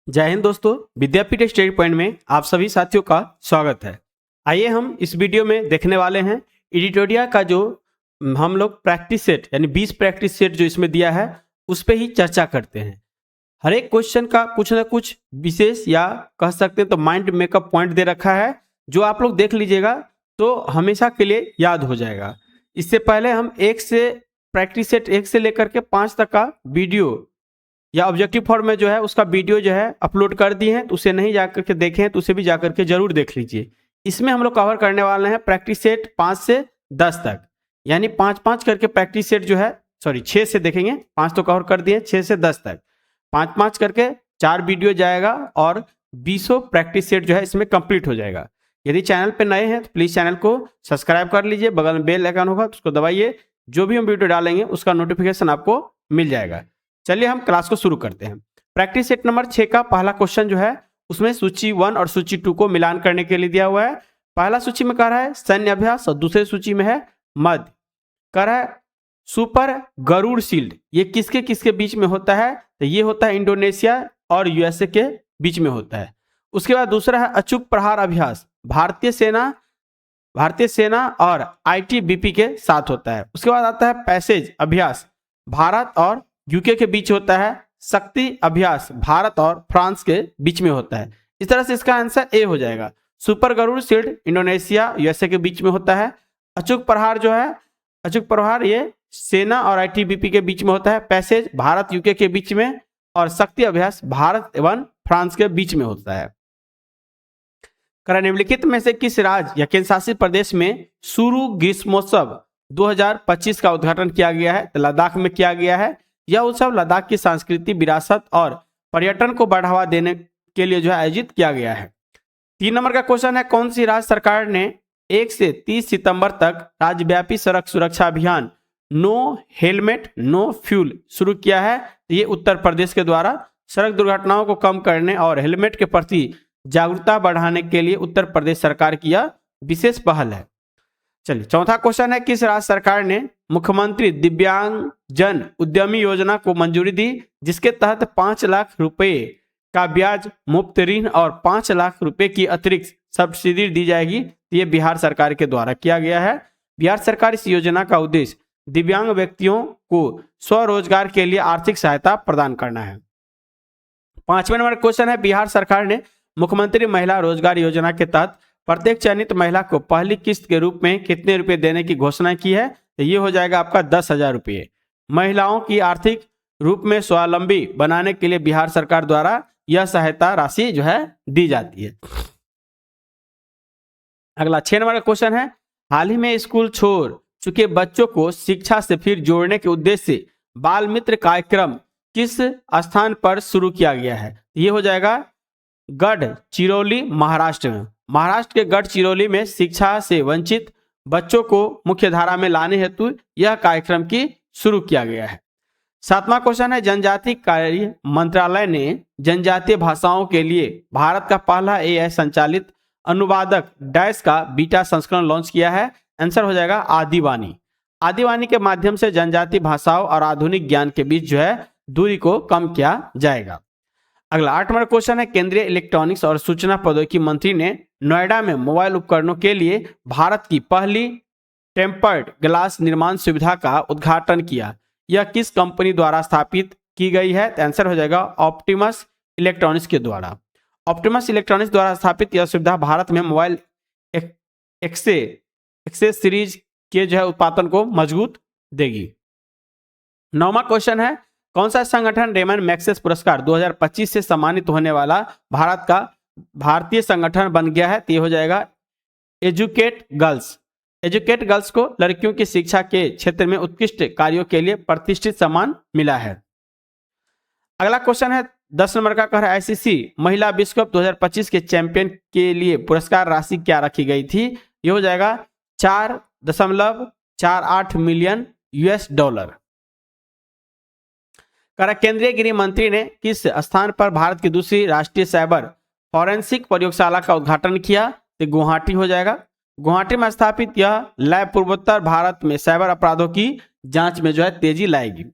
जय हिंद दोस्तों, विद्यापीठ study point में आप सभी साथियों का स्वागत है। आइए हम इस वीडियो में देखने वाले हैं एडिटोरिया का जो हम लोग प्रैक्टिस सेट यानी 20 प्रैक्टिस सेट जो इसमें दिया है उस पर ही चर्चा करते हैं। हर एक क्वेश्चन का कुछ ना कुछ विशेष या कह सकते हैं तो माइंड मेकअप पॉइंट दे रखा है, जो आप लोग देख लीजिएगा तो हमेशा के लिए याद हो जाएगा। इससे पहले हम प्रैक्टिस सेट 1 से लेकर के 5 तक का वीडियो या ऑब्जेक्टिव फॉर्म में जो है उसका वीडियो जो है अपलोड कर दिए हैं, तो उसे नहीं जाकर के देखें हैं तो उसे भी जाकर के जरूर देख लीजिए। इसमें हम लोग कवर करने वाले हैं प्रैक्टिस सेट 5 से 10 तक, यानी 5-5 करके प्रैक्टिस सेट जो है 6 से देखेंगे, 5 तो कवर कर दिए, 6 से 10 तक 5-5 करके 4 वीडियो जाएगा और 20 प्रैक्टिस सेट जो है इसमें कंप्लीट हो जाएगा। यदि चैनल पे नए हैं तो प्लीज़ चैनल को सब्सक्राइब कर लीजिए, बगल में बेल आइकन होगा तो उसको दबाइए, जो भी हम वीडियो डालेंगे उसका नोटिफिकेशन आपको मिल जाएगा। चलिए हम क्लास को शुरू करते हैं। प्रैक्टिस सेट नंबर 6 का पहला क्वेश्चन जो है उसमें सूची 1 और सूची 2 को मिलान करने के लिए दिया हुआ है। पहला सूची में कह रहा है सैन्य अभ्यास और दूसरे सूची में है मध्य। कह रहा है सुपर गरुड़ शील्ड ये किसके किसके बीच में होता है, तो ये होता है इंडोनेशिया और यूएसए के बीच में होता है। उसके बाद दूसरा है अचूक प्रहार अभ्यास, भारतीय सेना और आईटीबीपी के साथ होता है। उसके बाद आता है पैसेज अभ्यास, भारत और यूके के बीच होता है। शक्ति अभ्यास भारत और फ्रांस के बीच में होता है। इस तरह से इसका आंसर ए हो जाएगा। Super Garuda shield Indonesia USA के बीच में होता है। अचूक प्रहार ये सेना और आईटीबीपी के बीच में होता है। पैसेज भारत यूके के बीच में और शक्ति अभ्यास भारत एवं फ्रांस के बीच में होता है। निम्नलिखित में से किस राज्य या केंद्र शासित प्रदेश में सुरु ग्रीष्मोत्सव 2025 का उद्घाटन किया गया है, तो लद्दाख में किया गया है। यह उत्सव लद्दाख की सांस्कृतिक विरासत और पर्यटन को बढ़ावा देने के लिए जो है आयोजित किया गया है। 3 नंबर का क्वेश्चन है कौन सी राज्य सरकार ने 1 से 30 सितंबर तक राज्यव्यापी सड़क सुरक्षा अभियान नो हेलमेट नो फ्यूल शुरू किया है। ये उत्तर प्रदेश के द्वारा सड़क दुर्घटनाओं को कम करने और हेलमेट के प्रति जागरूकता बढ़ाने के लिए उत्तर प्रदेश सरकार की यह विशेष पहल है। चलिए चौथा क्वेश्चन है किस राज्य सरकार ने मुख्यमंत्री दिव्यांग जन उद्यमी योजना को मंजूरी दी, जिसके तहत 5 लाख रुपए का ब्याज मुफ्त ऋण और 5 लाख रुपए की अतिरिक्त सब्सिडी दी जाएगी। ये बिहार सरकार के द्वारा किया गया है। बिहार सरकार इस योजना का उद्देश्य दिव्यांग व्यक्तियों को स्वरोजगार के लिए आर्थिक सहायता प्रदान करना है। 5वें नंबर क्वेश्चन है बिहार सरकार ने मुख्यमंत्री महिला रोजगार योजना के तहत प्रत्येक चयनित महिला को पहली किस्त के रूप में कितने रुपए देने की घोषणा की है, तो ये हो जाएगा आपका 10,000 रुपये। महिलाओं की आर्थिक रूप में स्वावलंबी बनाने के लिए बिहार सरकार द्वारा यह सहायता राशि जो है दी जाती है। अगला 6 नंबर का क्वेश्चन है हाल ही में स्कूल छोड़ चुके बच्चों को शिक्षा से फिर जोड़ने के उद्देश्य से बाल मित्र कार्यक्रम किस स्थान पर शुरू किया गया है, ये हो जाएगा गढ़चिरौली महाराष्ट्र में। महाराष्ट्र के गढ़चिरौली में शिक्षा से वंचित बच्चों को मुख्य धारा में लाने हेतु यह कार्यक्रम की शुरू किया गया है। 7वां क्वेश्चन है जनजातीय कार्य मंत्रालय ने जनजातीय भाषाओं के लिए भारत का पहला एआई संचालित अनुवादक डैश का बीटा संस्करण लॉन्च किया है। आंसर हो जाएगा आदिवाणी। आदिवाणी के माध्यम से जनजातीय भाषाओं और आधुनिक ज्ञान के बीच जो है दूरी को कम किया जाएगा। अगला 8 नंबर क्वेश्चन है केंद्रीय इलेक्ट्रॉनिक्स और सूचना प्रौद्योगिकी मंत्री ने नोएडा में मोबाइल उपकरणों के लिए भारत की पहली टेम्पर्ड ग्लास निर्माण सुविधा का उद्घाटन किया। यह किस कंपनी द्वारा स्थापित की गई है, तो आंसर हो जाएगा ऑप्टिमस इलेक्ट्रॉनिक्स के द्वारा। ऑप्टिमस इलेक्ट्रॉनिक्स द्वारा स्थापित यह सुविधा भारत में मोबाइल एक्सेस सीरीज के जो है उत्पादन को मजबूत देगी। 9वां क्वेश्चन है कौन सा संगठन रेमन मैग्सेसे पुरस्कार 2025 से सम्मानित होने वाला भारत का भारतीय संगठन बन गया है, तो ये हो जाएगा एजुकेट गर्ल्स। एजुकेट गर्ल्स को लड़कियों की शिक्षा के क्षेत्र में उत्कृष्ट कार्यों के लिए प्रतिष्ठित सम्मान मिला है। अगला क्वेश्चन है 10 नंबर का कह रहा है आईसीसी महिला विश्व कप 2025 के चैंपियन के लिए पुरस्कार राशि क्या रखी गई थी, ये हो जाएगा 4.48 मिलियन $। केंद्रीय गृह मंत्री ने किस स्थान पर भारत की दूसरी राष्ट्रीय साइबर फॉरेंसिक प्रयोगशाला का उद्घाटन किया, तो गुवाहाटी हो जाएगा। गुवाहाटी में स्थापित यह लैब पूर्वोत्तर भारत में साइबर अपराधों की जांच में जो है तेजी लाएगी।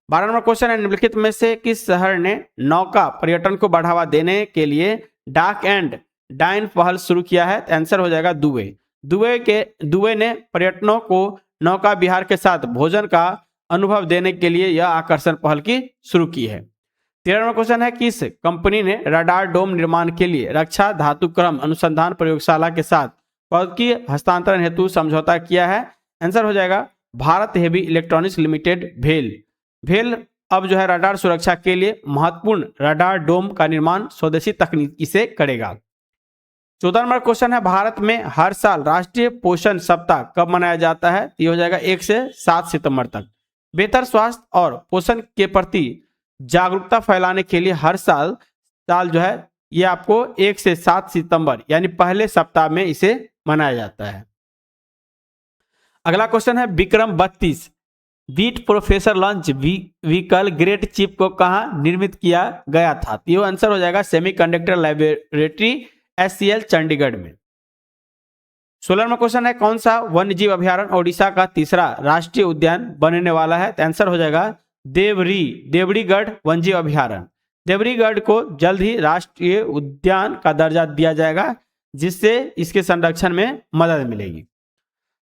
12 नंबर क्वेश्चन है, निम्नलिखित में से किस शहर ने नौका पर्यटन को बढ़ावा देने के लिए डाक एंड डाइन पहल शुरू किया है? आंसर हो जाएगा दुबई। दुबई ने पर्यटकों को नौका विहार के साथ भोजन का अनुभव देने के लिए यह आकर्षण पहल की शुरू की है। 13 नंबर क्वेश्चन है, किस कंपनी ने रडार डोम निर्माण के लिए रक्षा धातुक्रम अनुसंधान प्रयोगशाला के साथ प्रौद्योगिकी हस्तांतरण हेतु समझौता किया है? आंसर हो जाएगा भारत हेवी इलेक्ट्रॉनिक्स लिमिटेड भेल अब जो है रडार सुरक्षा के लिए महत्वपूर्ण रडार डोम का निर्माण स्वदेशी तकनीकी से करेगा। 14 नंबर क्वेश्चन है, भारत में हर साल राष्ट्रीय पोषण सप्ताह कब मनाया जाता है? ये हो जाएगा 1 से 7 सितंबर तक। बेहतर स्वास्थ्य और पोषण के प्रति जागरूकता फैलाने के लिए हर साल जो है ये आपको 1 से 7 सितंबर यानी पहले सप्ताह में इसे मनाया जाता है। अगला क्वेश्चन है, Vikram 32 bit processor launch vehicle grade chip को कहां निर्मित किया गया था? ये आंसर हो जाएगा सेमीकंडक्टर लैबोरेटरी SCL चंडीगढ़ में। 16 नंबर क्वेश्चन है, कौन सा वन्यजीव अभ्यारण्य ओडिशा का तीसरा राष्ट्रीय उद्यान बनने वाला है? आंसर हो जाएगा देवड़ीगढ़ वन्यजीव अभ्यारण्य। देवड़ीगढ़ को जल्द ही राष्ट्रीय उद्यान का दर्जा दिया जाएगा, जिससे इसके संरक्षण में मदद मिलेगी।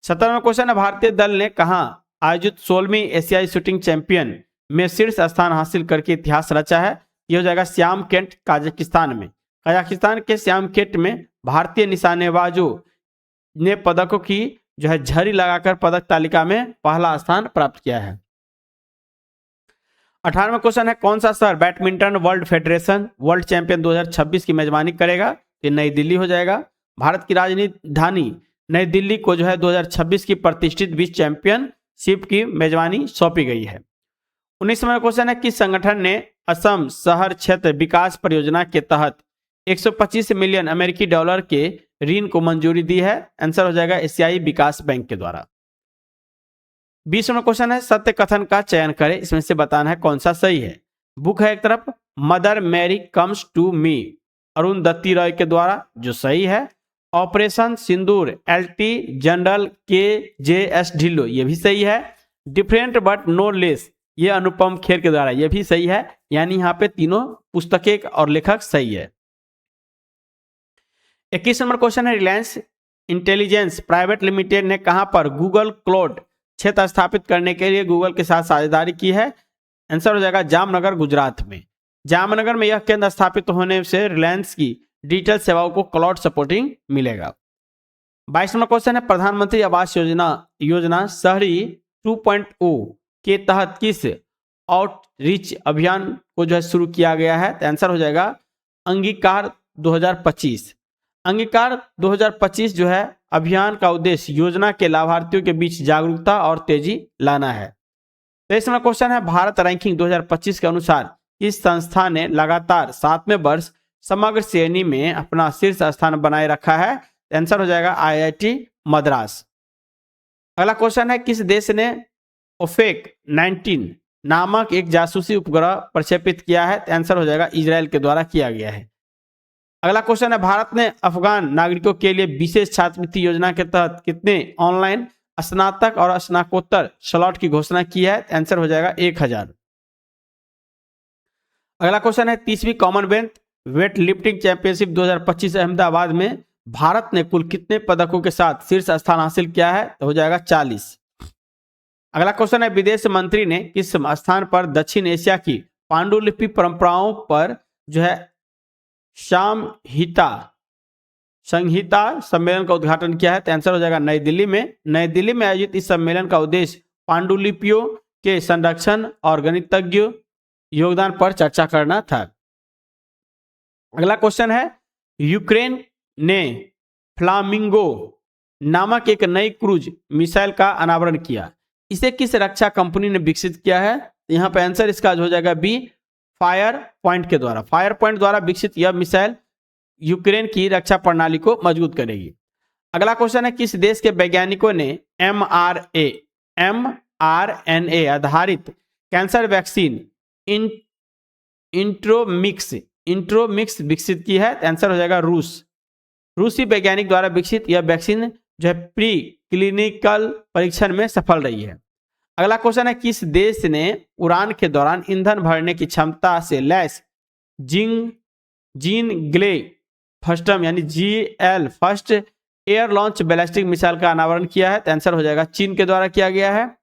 17 नंबर क्वेश्चन है, भारतीय दल ने कहां आयोजित 16वीं एशियाई शूटिंग चैंपियन में शीर्ष स्थान हासिल करके इतिहास रचा है? यह हो जाएगा श्यामकेंट कजाकिस्तान में। कजाकिस्तान के श्यामकेंट में भारतीय निशानेबाजों ने पदकों की जो है झड़ी लगाकर पदक तालिका में पहला स्थान प्राप्त किया है। 18वां क्वेश्चन है, कौन सा शहर badminton world federation world champion 2026 की मेजबानी करेगा? ये नई दिल्ली हो जाएगा। भारत की राजधानी नई दिल्ली को जो है 2026 की प्रतिष्ठित विश्व चैंपियनशिप की मेजबानी सौंपी गई है। 19वां क्वेश्चन है, किस संगठन ने असम शहर क्षेत्र विकास परियोजना के तहत 125 मिलियन अमेरिकी डॉलर के ऋण को मंजूरी दी है? आंसर हो जाएगा एशियाई विकास बैंक के द्वारा। 20वां क्वेश्चन है, सत्य कथन का चयन करें, इसमें से बताना है कौन सा सही है। बुक है एक तरफ Mother Mary comes to me Arundhati Roy के द्वारा, जो सही है। Operation Sindoor LT general KJS Dhillon, ये भी सही है। डिफरेंट बट नो लेस, ये अनुपम खेर के द्वारा, ये भी सही है। यानी यहाँ पे तीनों पुस्तकें और लेखक सही है। 21 नंबर क्वेश्चन है, रिलायंस इंटेलिजेंस प्राइवेट लिमिटेड ने कहां पर गूगल क्लाउड क्षेत्र स्थापित करने के लिए गूगल के साथ साझेदारी की है? आंसर हो जाएगा जामनगर गुजरात में। जामनगर में यह केंद्र स्थापित होने से रिलायंस की डिजिटल सेवाओं को क्लाउड सपोर्टिंग मिलेगा। 22 नंबर क्वेश्चन है, प्रधानमंत्री आवास योजना शहरी 2.0 के तहत किस आउटरीच अभियान को जो है शुरू किया गया है? तो आंसर हो जाएगा अंगीकार 2025। अंगीकार 2025 जो है अभियान का उद्देश्य योजना के लाभार्थियों के बीच जागरूकता और तेजी लाना है। 23 नंबर क्वेश्चन है, भारत रैंकिंग 2025 के अनुसार इस संस्था ने लगातार 7वें वर्ष समग्र श्रेणी में अपना शीर्ष स्थान बनाए रखा है? आंसर हो जाएगा IIT मद्रास। अगला क्वेश्चन है, किस देश ने ओफेक 19 नामक एक जासूसी उपग्रह प्रक्षेपित किया है? आंसर हो जाएगा इजराइल के द्वारा किया गया है। अगला क्वेश्चन है, भारत ने अफगान नागरिकों के लिए विशेष छात्रवृत्ति योजना के तहत कितने ऑनलाइन स्नातक और स्नातकोत्तर स्लॉट की घोषणा की है? आंसर हो जाएगा 1000। अगला क्वेश्चन है, 30वीं Commonwealth weight lifting championship 2025 Ahmedabad में भारत ने कुल कितने पदकों के साथ शीर्ष स्थान हासिल किया है? तो हो जाएगा 40। अगला क्वेश्चन है, विदेश मंत्री ने किस स्थान पर दक्षिण एशिया की पांडुलिपि परंपराओं पर जो है संहिता सम्मेलन का उद्घाटन किया है? तो आंसर हो जाएगा नई दिल्ली में। नई दिल्ली में आयोजित इस सम्मेलन का उद्देश्य पांडुलिपियों के संरक्षण और गणितज्ञ योगदान पर चर्चा करना था। अगला क्वेश्चन है, यूक्रेन ने फ्लामिंगो नामक एक नई क्रूज मिसाइल का अनावरण किया। इसे किस रक्षा कंपनी ने विकसित किया है? यहाँ पे आंसर इसका हो जाएगा बी, फायर पॉइंट के द्वारा। फायर पॉइंट द्वारा विकसित यह मिसाइल यूक्रेन की रक्षा प्रणाली को मजबूत करेगी। अगला क्वेश्चन है, किस देश के वैज्ञानिकों ने mRNA आधारित कैंसर वैक्सीन इंट्रोमिक्स विकसित की है? आंसर हो जाएगा रूसी वैज्ञानिक द्वारा विकसित यह वैक्सीन जो है प्री क्लिनिकल परीक्षण में सफल रही है। अगला क्वेश्चन है, किस देश ने उड़ान के दौरान ईंधन भरने की क्षमता से लैस जीन ग्ले फर्स्टम यानी GL first air launch ballistic missile का अनावरण किया है? तो आंसर हो जाएगा चीन के द्वारा किया गया है।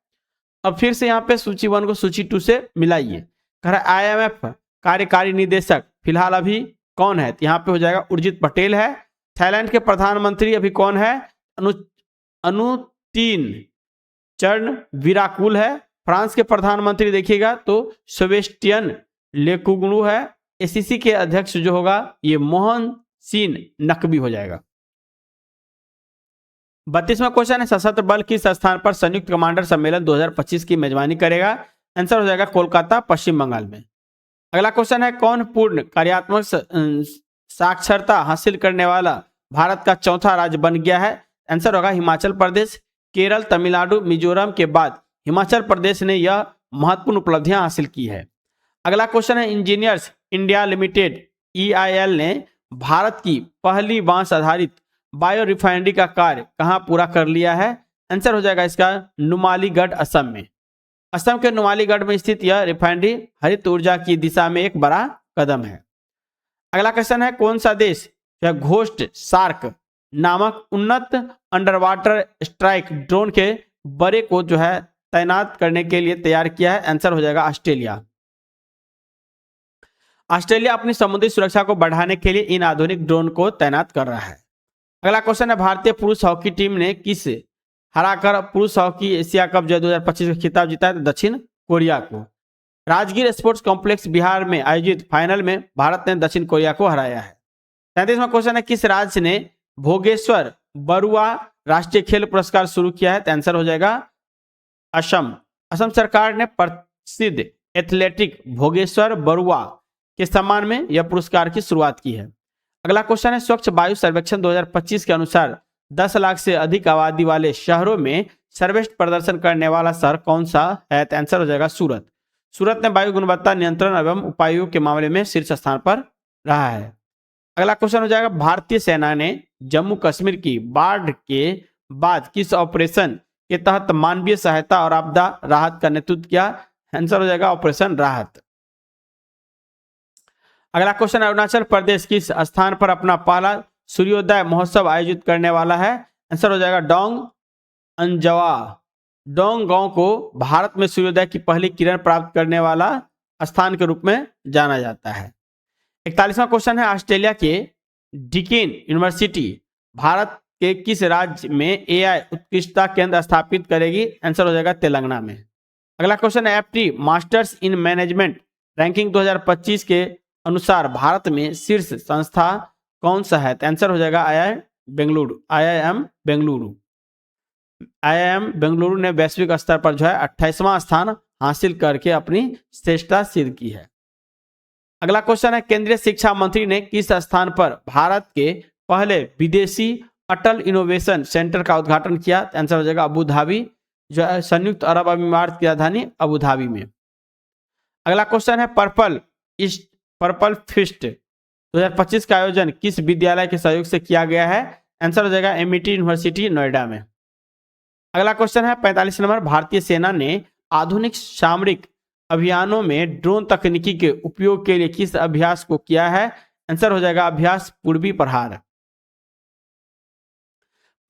अब फिर से यहाँ पे सूची 1 को सूची 2 से मिलाइए। कह रहा है IMF कार्यकारी निदेशक फिलहाल अभी कौन है? तो यहाँ पे हो जाएगा उर्जित पटेल है। थाईलैंड के प्रधानमंत्री अभी कौन है? अनुतीन चरण विराकुल है। फ्रांस के प्रधानमंत्री देखिएगा तो सेबेस्टियन लेकुगलू है। ACC के अध्यक्ष जो होगा ये मोहन सिंह नकवी हो जाएगा। 32वां क्वेश्चन है, सशस्त्र बल किस स्थान पर संयुक्त कमांडर सम्मेलन 2025 की मेजबानी करेगा? आंसर हो जाएगा कोलकाता, पश्चिम बंगाल में। अगला क्वेश्चन है, कौन पूर्ण कार्यात्मक साक्षरता हासिल करने वाला भारत का चौथा राज्य बन गया है? आंसर होगा हिमाचल प्रदेश। केरल, तमिलनाडु, मिजोरम के बाद हिमाचल प्रदेश ने यह महत्वपूर्ण उपलब्धियां हासिल की है। अगला क्वेश्चन है, इंजीनियर्स इंडिया लिमिटेड EIL ने भारत की पहली बांस आधारित बायो रिफाइनरी का कार्य कहां पूरा कर लिया है? आंसर हो जाएगा इसका नुमालीगढ़, असम में। असम के नुमालीगढ़ में स्थित यह रिफाइनरी हरित ऊर्जा की दिशा में एक बड़ा कदम है। अगला क्वेश्चन है, कौन सा देश घोस्ट शार्क नामक उन्नत अंडर वाटर स्ट्राइक ड्रोन के बड़े को जो है तैनात करने के लिए तैयार किया है? आंसर हो जाएगा ऑस्ट्रेलिया। ऑस्ट्रेलिया अपनी समुद्री सुरक्षा को बढ़ाने के लिए इन आधुनिक ड्रोन को तैनात कर रहा है। अगला क्वेश्चन है, भारतीय पुरुष हॉकी टीम ने किस हराकर पुरुष हॉकी एशिया कप जो 2025 का खिताब जीता है? दक्षिण कोरिया को। राजगीर स्पोर्ट्स कॉम्प्लेक्स बिहार में आयोजित फाइनल में भारत ने दक्षिण कोरिया को हराया है। 37वां क्वेश्चन है, किस राज्य ने भोगेश्वर बरुआ राष्ट्रीय खेल पुरस्कार शुरू किया है? तो आंसर हो जाएगा असम। असम सरकार ने प्रसिद्ध एथलेटिक भोगेश्वर बरुआ के सम्मान में यह पुरस्कार की शुरुआत की है। अगला क्वेश्चन है, स्वच्छ वायु सर्वेक्षण 2025 के अनुसार 10 लाख से अधिक आबादी वाले शहरों में सर्वश्रेष्ठ प्रदर्शन करने वाला शहर कौन सा है? तो आंसर हो जाएगा सूरत। सूरत ने वायु गुणवत्ता नियंत्रण एवं उपायों के मामले में शीर्ष स्थान पर रहा है। अगला क्वेश्चन हो जाएगा, भारतीय सेना ने जम्मू कश्मीर की बाढ़ के बाद किस ऑपरेशन के तहत मानवीय सहायता और आपदा राहत का नेतृत्व किया? आंसर हो जाएगा ऑपरेशन राहत। अगला क्वेश्चन, अरुणाचल प्रदेश किस स्थान पर अपना पहला सूर्योदय महोत्सव आयोजित करने वाला है? आंसर हो जाएगा डोंग अंजवा। डोंग गांव को भारत में सूर्योदय की पहली किरण प्राप्त करने वाला स्थान के रूप में जाना जाता है। 41वां क्वेश्चन है, ऑस्ट्रेलिया के डिकेन यूनिवर्सिटी भारत के किस राज्य में AI उत्कृष्टता केंद्र स्थापित करेगी? आंसर हो जाएगा तेलंगाना में। अगला क्वेश्चन है, FT masters in management ranking 2025 के अनुसार भारत में शीर्ष संस्था कौन सा है? आंसर हो जाएगा IIM बेंगलुरु। IIM बेंगलुरु ने वैश्विक स्तर पर जो है 28वां स्थान हासिल करके अपनी श्रेष्ठता सिद्ध की है। अगला क्वेश्चन है, केंद्रीय शिक्षा मंत्री ने किस स्थान पर भारत के पहले विदेशी अटल इनोवेशन सेंटर का उद्घाटन किया? आंसर हो जाएगा अबू धाबी, जो है संयुक्त अरब अमीरात की राजधानी अबू धाबी में। अगला क्वेश्चन है, पर्पल फिस्ट 2025 का आयोजन किस विद्यालय के सहयोग से किया गया है? आंसर हो जाएगा MIT यूनिवर्सिटी नोएडा में। अगला क्वेश्चन है 45 नंबर, भारतीय सेना ने आधुनिक सामरिक अभियानों में ड्रोन तकनीकी के उपयोग के लिए किस अभ्यास को किया है? आंसर हो जाएगा अभ्यास पूर्वी प्रहार।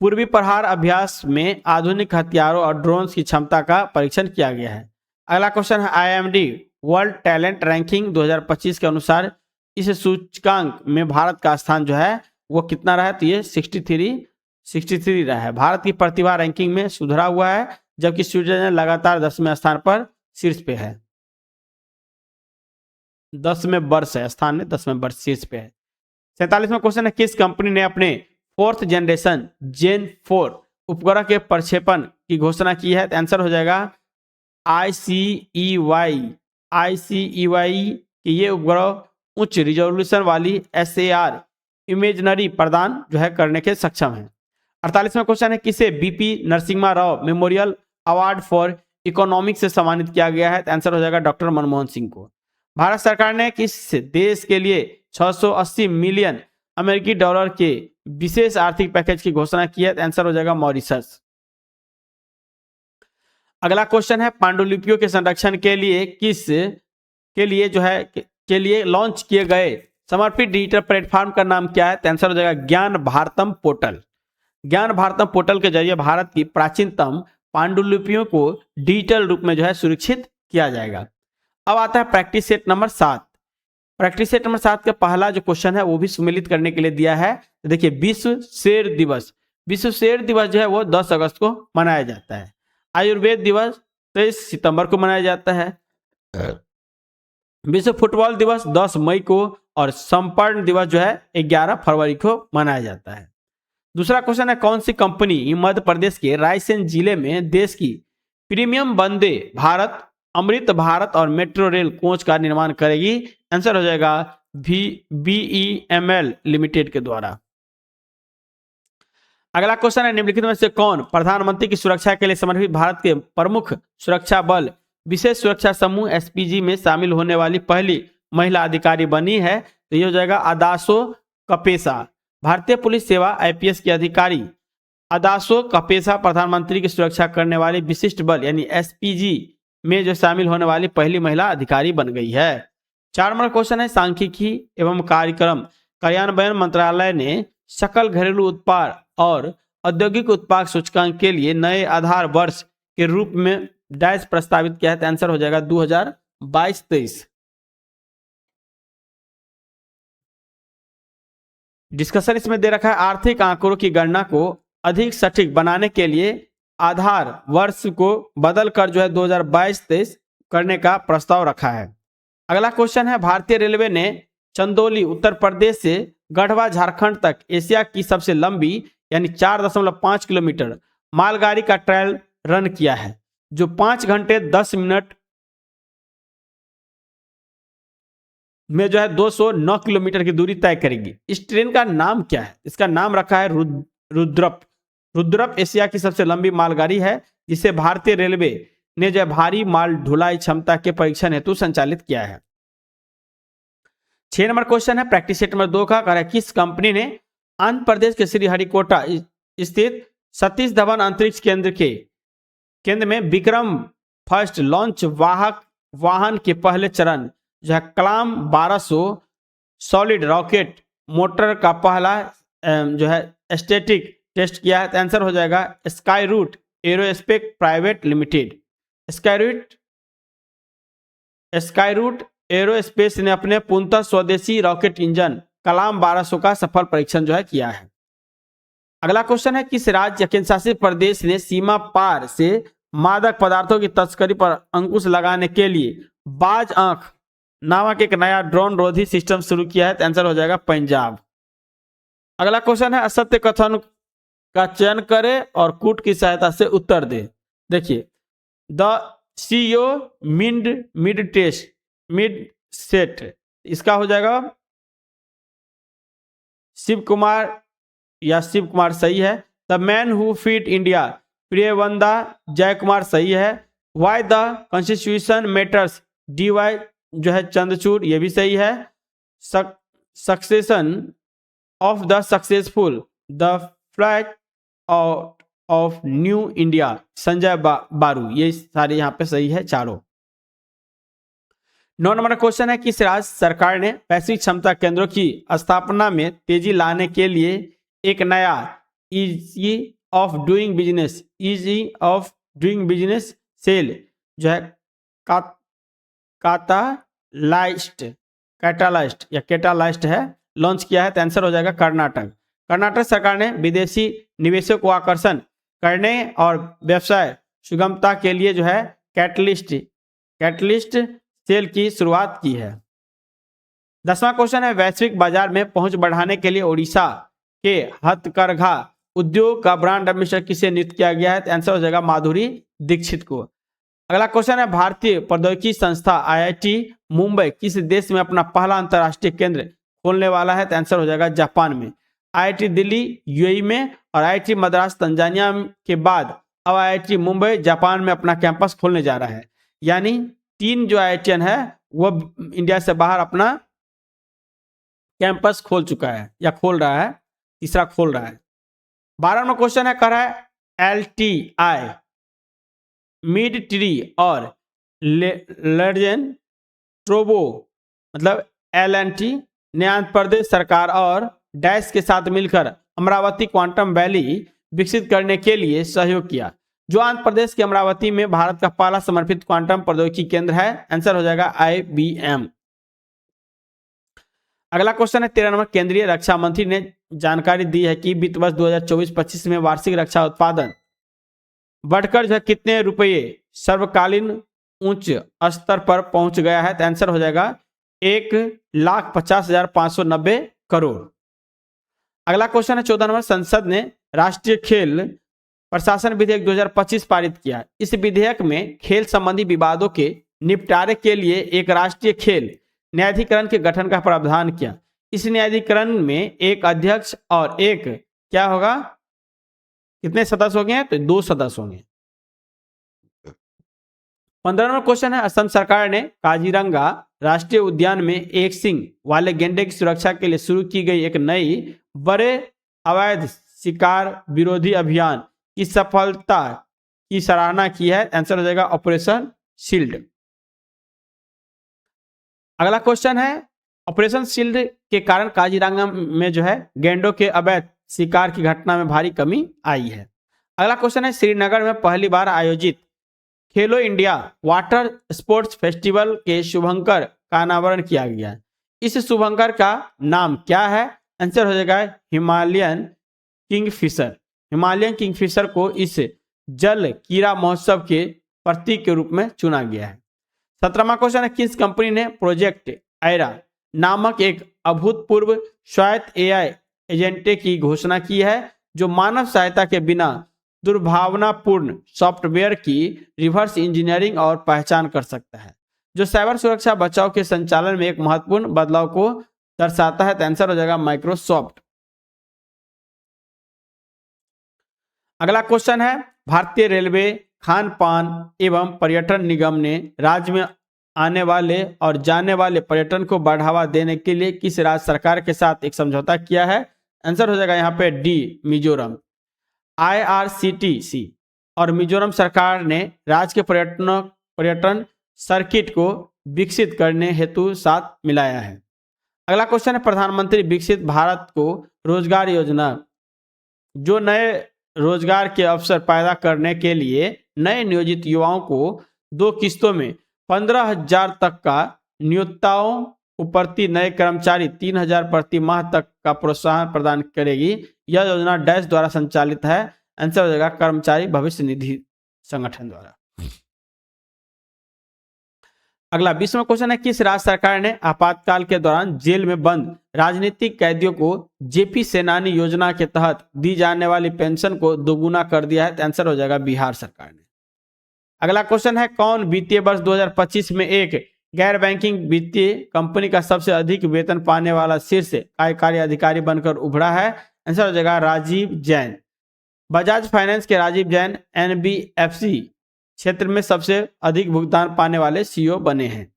पूर्वी प्रहार अभ्यास में आधुनिक हथियारों और ड्रोन की क्षमता का परीक्षण किया गया है। अगला क्वेश्चन है, IIMD वर्ल्ड टैलेंट रैंकिंग 2025 के अनुसार इस सूचकांक में भारत का स्थान जो है वो कितना रहा है? तो ये 63 रहा है। भारत की प्रतिभा रैंकिंग में सुधरा हुआ है, जबकि स्विट्जरलैंड लगातार 10वें स्थान पर शीर्ष पे है। 10वें वर्ष है स्थान में, 10वें वर्ष शीर्ष पे है। 47वां क्वेश्चन है, किस कंपनी ने अपने 4th जनरेशन Gen 4 उपग्रह के प्रक्षेपण की घोषणा की है? आंसर हो जाएगा ICEY कि ये उपग्रह उच्च रिजोल्यूशन वाली SAR इमेजनरी प्रदान जो है करने के सक्षम है। 48वां क्वेश्चन है, किसे BP Narasimha Rao memorial award for economics से सम्मानित किया गया है? आंसर हो जाएगा डॉक्टर मनमोहन सिंह को। भारत सरकार ने किस देश के लिए 680 मिलियन अमेरिकी डॉलर के विशेष आर्थिक पैकेज की घोषणा की है? आंसर हो जाएगा मॉरिशस। अगला क्वेश्चन है पांडुलिपियों के संरक्षण के लिए के लिए लॉन्च किए गए समर्पित डिजिटल प्लेटफॉर्म का नाम क्या है? तो आंसर हो जाएगा ज्ञान भारतम पोर्टल। ज्ञान भारतम पोर्टल के जरिए भारत की प्राचीनतम पांडुलिपियों को डिजिटल रूप में सुरक्षित किया जाएगा। अब आता है practice set number 7। Practice set number 7 का पहला जो क्वेश्चन है वो भी सम्मिलित करने के लिए दिया है। तो देखिए, विश्व शेर दिवस। विश्व शेर दिवस वो 10 अगस्त को मनाया जाता है। आयुर्वेद दिवस 23 सितंबर को मनाया जाता है। विश्व फुटबॉल दिवस 10 मई को और संपन्न दिवस 11 फरवरी को मनाया जाता है। दूसरा क्वेश्चन है, कौन सी कंपनी मध्य प्रदेश के रायसेन जिले में देश की प्रीमियम वंदे भारत, अमृत भारत और मेट्रो रेल कोच का निर्माण करेगी? आंसर हो जाएगा BEML लिमिटेड के द्वारा। अगला क्वेश्चन है, निम्नलिखित में से कौन प्रधानमंत्री की सुरक्षा के लिए समर्पित भारत के प्रमुख सुरक्षा बल विशेष सुरक्षा समूह SPG में शामिल होने वाली पहली महिला अधिकारी बनी है? तो ये हो जाएगा अदासो कपेसा। भारतीय पुलिस सेवा IPS की अधिकारी अदासो कपेसा प्रधानमंत्री की सुरक्षा करने वाली विशिष्ट बल SPG में शामिल होने वाली पहली महिला अधिकारी बन गई है। 4 नंबर क्वेश्चन है, सांख्यिकी एवं कार्यक्रम कार्यान्वयन मंत्रालय ने सकल घरेलू उत्पाद और औद्योगिक उत्पाद सूचकांक के लिए नए आधार वर्ष के रूप में डैश प्रस्तावित किया है? तो आंसर हो जाएगा 2022-23। डिस्कशन इसमें दे रखा है, आर्थिक आंकड़ों की गणना को अधिक सटीक बनाने के लिए आधार वर्ष को बदलकर 2022-23 करने का प्रस्ताव रखा है। अगला क्वेश्चन है, भारतीय रेलवे ने चंदौली उत्तर प्रदेश से गढ़वा झारखंड तक एशिया की सबसे लंबी 4.5 किलोमीटर मालगाड़ी का ट्रायल रन किया है, जो 5 घंटे 10 मिनट में 209 किलोमीटर की दूरी तय करेगी। इस ट्रेन का नाम क्या है? इसका नाम रखा है रुद्रप। रुद्रप एशिया की सबसे लंबी मालगाड़ी है, जिसे भारतीय रेलवे ने भारी माल ढुलाई क्षमता के परीक्षण हेतु संचालित किया है। 6 नंबर क्वेश्चन है, प्रैक्टिस सेट नंबर 2 का कह रहा है, किस कंपनी ने आंध्र प्रदेश के श्रीहरिकोटा स्थित सतीश धवन अंतरिक्ष केंद्र में विक्रम फर्स्ट लॉन्च वाहन के पहले चरण कलाम 1200 सॉलिड रॉकेट मोटर का पहला स्टैटिक टेस्ट किया है? तो आंसर हो जाएगा Skyroot aerospace private limited. Skyroot aerospace ने अपने पूर्णतः स्वदेशी रॉकेट इंजन कलाम 1200 का सफल परीक्षण किया है। अगला क्वेश्चन है, किस राज्य या केंद्र शासित प्रदेश ने सीमा पार से मादक पदार्थों की तस्करी पर अंकुश लगाने के लिए बाज आंख नामक एक नया ड्रोन रोधी सिस्टम शुरू किया है? तो आंसर हो जाएगा पंजाब। अगला क्वेश्चन है, असत्य कथन का चयन करें और कूट की सहायता से उत्तर दे। देखिए, द CEO मिड सेट, इसका हो जाएगा शिव कुमार सही है। The man who feed India Priyamvada जय कुमार सही है। Why the constitution matters DY Chandrachud, ये भी सही है। Succession of the successful the flag of new India Sanjay बारू, ये सारे यहाँ पे सही है चारों। 9 नंबर क्वेश्चन है, किस राज्य सरकार ने वैश्विक क्षमता केंद्रों की स्थापना में तेजी लाने के लिए एक नया easy of doing business cell catalyst है लॉन्च किया है? तो आंसर हो जाएगा कर्नाटक सरकार ने विदेशी निवेशों को आकर्षण करने और व्यवसाय सुगमता के लिए कैटलिस्ट सेल की शुरुआत की है। 10वां क्वेश्चन है, वैश्विक बाजार में पहुंच बढ़ाने के लिए ओडिशा के हथकरघा उद्योग का ब्रांड एम्बेसडर किसे नियुक्त किया गया है? तो आंसर हो जाएगा माधुरी दीक्षित को। अगला क्वेश्चन है, भारतीय प्रौद्योगिकी संस्था IIT मुंबई किस देश में अपना पहला अंतर्राष्ट्रीय केंद्र खोलने वाला है? तो आंसर हो जाएगा जापान में। IIT दिल्ली UAE में और IIT मद्रास तंजानिया के बाद अब IIT मुंबई जापान में अपना कैंपस खोलने जा रहा है। यानी 3 जो IITian है वो इंडिया से बाहर अपना कैंपस खोल चुका है या खोल रहा है, तीसरा खोल रहा है। 12वां क्वेश्चन है, कह रहा है LTI मिड ट्री और लर्जन ट्रोबो मतलब LNT ने आंध्र प्रदेश सरकार और डैश के साथ मिलकर अमरावती क्वांटम वैली विकसित करने के लिए सहयोग किया, जो आंध्र प्रदेश के अमरावती में भारत का पहला समर्पित क्वांटम प्रौद्योगिकी केंद्र है। आंसर हो जाएगा IBM। अगला क्वेश्चन है 13 नंबर। केंद्रीय रक्षा मंत्री ने जानकारी दी है कि वित्त वर्ष 2024-25 में वार्षिक रक्षा उत्पादन बढ़कर जो कितने रुपये सर्वकालीन उच्च स्तर पर पहुंच गया है। तो आंसर हो जाएगा 1,50,590 करोड़। अगला क्वेश्चन है 14 नंबर। संसद ने राष्ट्रीय खेल प्रशासन विधेयक 2025 पारित किया। इस विधेयक में खेल संबंधी विवादों के निपटारे के लिए एक राष्ट्रीय खेल न्यायाधिकरण के गठन का प्रावधान किया। इस न्यायाधिकरण में एक अध्यक्ष और एक क्या होगा, कितने सदस्य होंगे? तो 2 सदस्य होंगे। 15 नंबर क्वेश्चन है। असम सरकार ने काजीरंगा राष्ट्रीय उद्यान में एक सींग वाले गेंडे की सुरक्षा के लिए शुरू की गई एक नई बड़े अवैध शिकार विरोधी अभियान की सफलता की सराहना की है। आंसर हो जाएगा ऑपरेशन शील्ड। अगला क्वेश्चन है ऑपरेशन शील्ड के कारण काजीरंगा में जो है गेंडों के अवैध शिकार की घटना में भारी कमी आई है। अगला क्वेश्चन है श्रीनगर में पहली बार आयोजित खेलो इंडिया वाटर स्पोर्ट्स फेस्टिवल के शुभंकर का अनावरण किया गया। इस शुभंकर का नाम क्या है? आंसर हो जाएगा हिमालयन किंगफिशर। हिमालयन किंगफिशर को इस जल कीड़ा महोत्सव के प्रतीक के रूप में चुना गया है। 17वां क्वेश्चन है किस कंपनी ने प्रोजेक्ट आयरा नामक एक अभूतपूर्व स्वायत्त AI एजेंटे की घोषणा की है, जो मानव सहायता के बिना दुर्भावनापूर्ण सॉफ्टवेयर की रिवर्स इंजीनियरिंग और पहचान कर सकता है, जो साइबर सुरक्षा बचाव के संचालन में एक महत्वपूर्ण बदलाव को दर्शाता है। तो आंसर हो जाएगा माइक्रोसॉफ्ट। अगला क्वेश्चन है भारतीय रेलवे खान पान एवं पर्यटन निगम ने राज्य में आने वाले और जाने वाले पर्यटन को बढ़ावा देने के लिए किस राज्य सरकार के साथ एक समझौता किया है? आंसर हो जाएगा यहाँ पे डी, मिजोरम। IRCTC और मिजोरम सरकार ने राज्य के पर्यटन सर्किट को विकसित करने हेतु साथ मिलाया है। अगला क्वेश्चन है प्रधानमंत्री विकसित भारत को रोजगार योजना, जो नए रोजगार के अवसर पैदा करने के लिए नए नियोजित युवाओं को 2 किस्तों में 15,000 तक का नियोक्ताओं को प्रति नए कर्मचारी 3,000 प्रति माह तक का प्रोत्साहन प्रदान करेगी। यह योजना डैश द्वारा संचालित है। आंसर हो जाएगा कर्मचारी भविष्य निधि संगठन द्वारा। अगला 20वां क्वेश्चन है किस राज्य सरकार ने आपातकाल के दौरान जेल में बंद राजनीतिक कैदियों को JP सेनानी योजना के तहत दी जाने वाली पेंशन को दोगुना कर दिया है? तो आंसर हो जाएगा बिहार सरकार ने। अगला क्वेश्चन है कौन वित्तीय वर्ष 2025 में एक गैर बैंकिंग वित्तीय कंपनी का सबसे अधिक वेतन पाने वाला शीर्ष कार्यकारी अधिकारी बनकर उभरा है? आंसर हो जाएगा राजीव जैन। बजाज फाइनेंस के राजीव जैन NBFC क्षेत्र में सबसे अधिक भुगतान पाने वाले CEO बने हैं।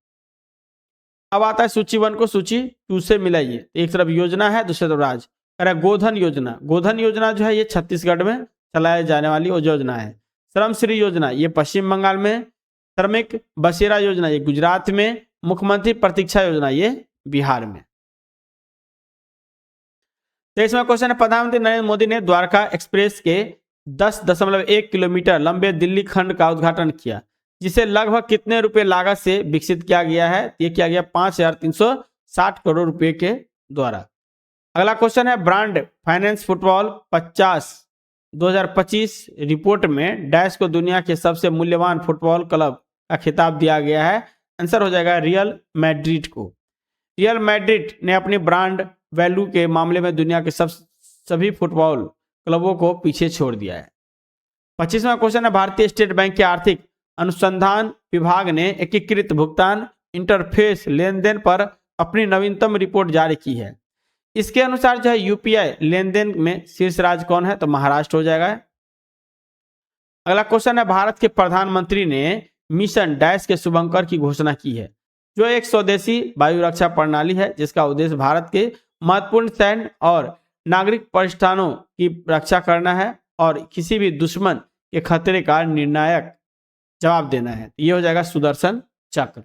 अब आता है सूची 1 को सूची 2 से मिलाइए। एक तरफ योजना है, दूसरी तरफ राज्य। अरे गोधन योजना, गोधन योजना जो है ये छत्तीसगढ़ में चलाए जाने वाली योजना है। श्रम श्री योजना ये पश्चिम बंगाल में, श्रमिक बसेरा योजना ये गुजरात में, मुख्यमंत्री प्रतीक्षा योजना ये बिहार में। 23वां क्वेश्चन है प्रधानमंत्री नरेंद्र मोदी ने द्वारका एक्सप्रेस के 10.1 किलोमीटर लंबे दिल्ली खंड का उद्घाटन किया, जिसे लगभग कितने रुपए लागत से विकसित किया गया है? ये किया गया 5,360 करोड़ रुपए के द्वारा। अगला क्वेश्चन है ब्रांड फाइनेंस फुटबॉल 2025 रिपोर्ट में डैश को दुनिया के सबसे मूल्यवान फुटबॉल क्लब का खिताब दिया गया है? आंसर हो जाएगा रियल मैड्रिड को। रियल मैड्रिड ने अपनी ब्रांड वैल्यू के मामले में दुनिया के सभी फुटबॉल क्लबों को पीछे छोड़ दिया है। 25वां क्वेश्चन है भारतीय स्टेट बैंक के आर्थिक अनुसंधान विभाग ने एकीकृत भुगतान इंटरफेस लेन देन पर अपनी नवीनतम रिपोर्ट जारी की है। इसके अनुसार जो है UPI लेन देन में शीर्ष राज्य कौन है? तो महाराष्ट्र हो जाएगा। अगला क्वेश्चन है भारत के प्रधानमंत्री ने मिशन डैश के शुभंकर की घोषणा की है, जो एक स्वदेशी वायु रक्षा प्रणाली है जिसका उद्देश्य भारत के महत्वपूर्ण सैन्य और नागरिक प्रतिष्ठानों की रक्षा करना है और किसी भी दुश्मन के खतरे का निर्णायक जवाब देना है। ये हो जाएगा सुदर्शन चक्र।